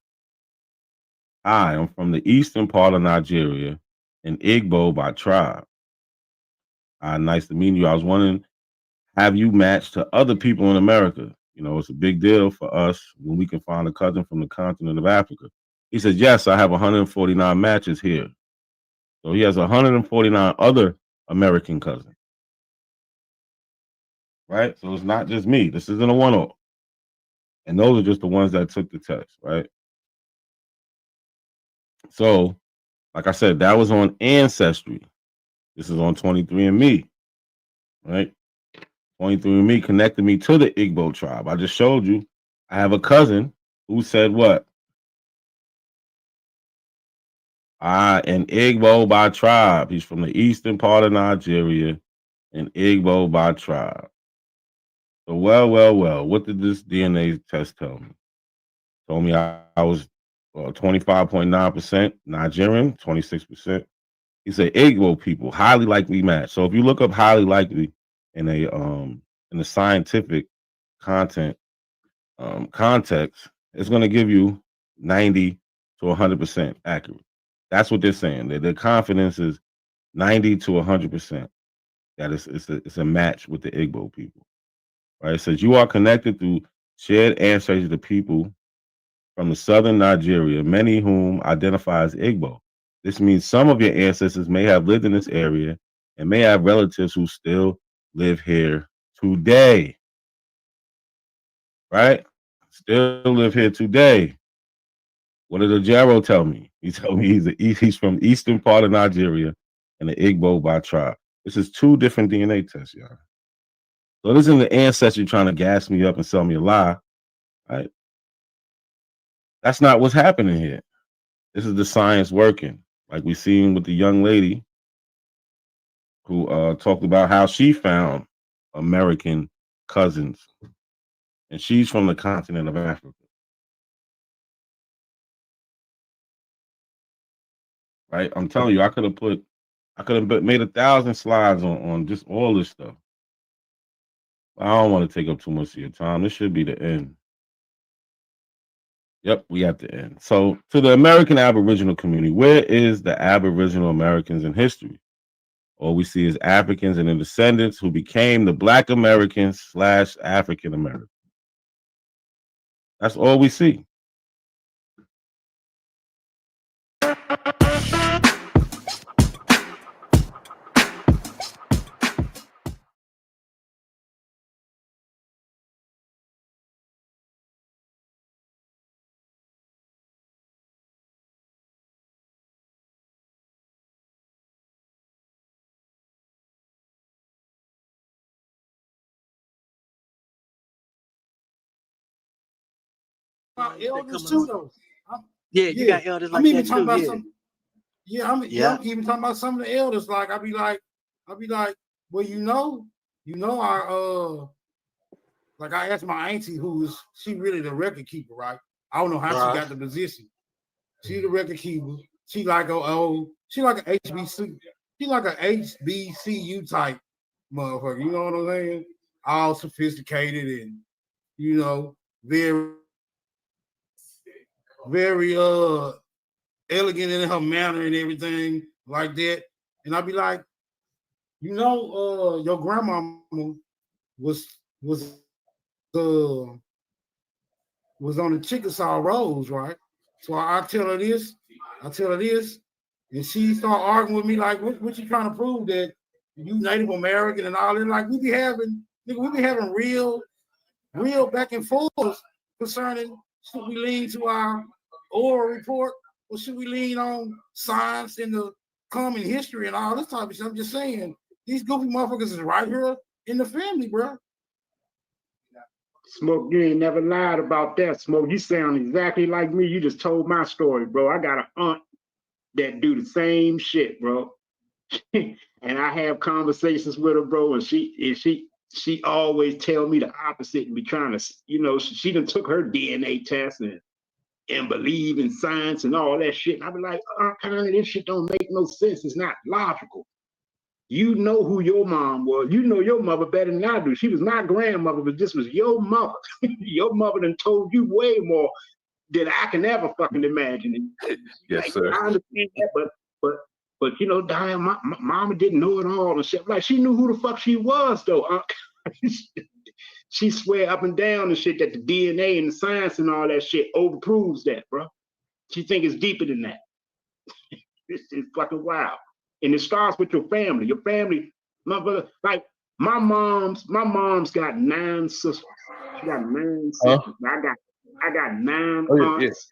hi, I'm from the eastern part of Nigeria, and Igbo by tribe. Nice to meet you. I was wondering, have you matched to other people in America? You know, it's a big deal for us when we can find a cousin from the continent of Africa. He says, yes, I have 149 matches here. So he has 149 other American cousins. Right? So it's not just me. This isn't a one-off. And those are just the ones that took the test, right? So, like I said, that was on Ancestry. This is on 23andMe, right? 23andMe connected me to the Igbo tribe. I just showed you. I have a cousin who said what? An Igbo by tribe. He's from the eastern part of Nigeria, an Igbo by tribe. So, well. What did this DNA test tell me? Told me I was 25.9% Nigerian, 26%. He said Igbo people highly likely match. So if you look up highly likely in a scientific content context, it's going to give you 90 to 100% accurate. That's what they're saying. Their confidence is 90 to 100% that it's a match with the Igbo people. Right? It says you are connected through shared ancestors to people from the southern Nigeria, many whom identify as Igbo. This means some of your ancestors may have lived in this area and may have relatives who still live here today. Right? Still live here today. What did Ojaro tell me? He told me he's from the eastern part of Nigeria and the Igbo by tribe. This is 2 different DNA tests, y'all. So this isn't the ancestry trying to gas me up and sell me a lie. Right? That's not what's happening here. This is the science working. Like we seen with the young lady who talked about how she found American cousins, and she's from the continent of Africa. Right? I'm telling you, I could have made 1,000 slides on just all this stuff. I don't want to take up too much of your time. This should be the end. Yep, we at the end. So, to the American Aboriginal community, where is the Aboriginal Americans in history? All we see is Africans and their descendants who became the Black Americans / African Americans. That's all we see. about that elders come too, along. though. Yeah, you got elders like I'm even that talking too. about Yeah. some. Yeah, I'm even talking about some of the elders. Like I'll be like, well, like I asked my auntie, she really the record keeper, right? I don't know how she got the position. She the record keeper. She like an HBC. She like an HBCU type motherfucker. You know what I'm saying? All sophisticated and very, very elegant in her manner and everything like that. And I'd be like, your grandmama was on the Chickasaw Rolls, right? So I tell her this, and she start arguing with me like, what you trying to prove that you Native American and all that? Like we be having real back and forth concerning should we lean to our oral report or should we lean on science and the common history and all this type of stuff. I'm just saying these goofy motherfuckers is right here in the family, bro. Smoke, you ain't never lied about that. Smoke, you sound exactly like me. You just told my story, bro. I got an aunt that do the same shit, bro. And I have conversations with her, bro, and she always tell me the opposite and be trying to, she done took her DNA test and believe in science and all that shit. And I be like, this shit don't make no sense. It's not logical. You know who your mom was. You know your mother better than I do. She was my grandmother, but this was your mother. Your mother done told you way more than I can ever fucking imagine. Yes, like, sir. I understand that, but Diane, my mama didn't know it all and shit. Like she knew who the fuck she was though. She swear up and down and shit that the DNA and the science and all that shit overproves that, bro. She think it's deeper than that. This is fucking wild. And it starts with your family. Your family, motherfucker, like my mom's got 9 sisters. She got 9 sisters. I got 9 aunts.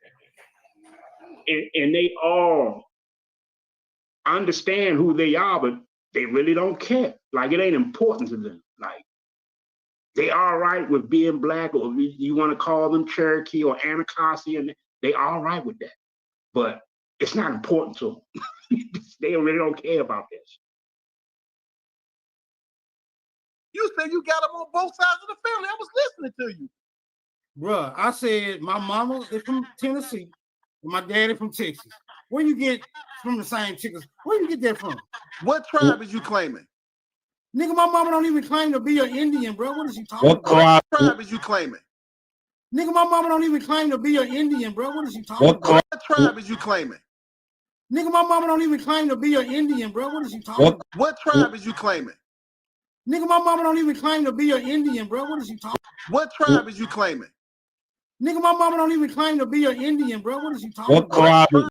And they all understand who they are, but they really don't care. Like it ain't important to them. Like they all right with being black, or you want to call them Cherokee or Anacostia, and they all right with that. But it's not important to them. They really don't care about this. You said you got them on both sides of the family. I was listening to you. Bruh, I said my mama is from Tennessee and my daddy from Texas. Where you get from the same chickens? Where you get that from? What tribe is you claiming? Nigga, my mama don't even claim to be an Indian, bro. What is you talking about? What tribe is you claiming? Nigga, my mama don't even claim to be an Indian, bro. What is you talking about? What tribe is you claiming? Nigga, my mama don't even claim to be an Indian, bro. What is you talking about? What tribe is you claiming? Nigga, my mama don't even claim to be an Indian, bro. What is you talking about? What tribe is you claiming? Nigga, my mama don't even claim to be an Indian, bro. What is you talking about?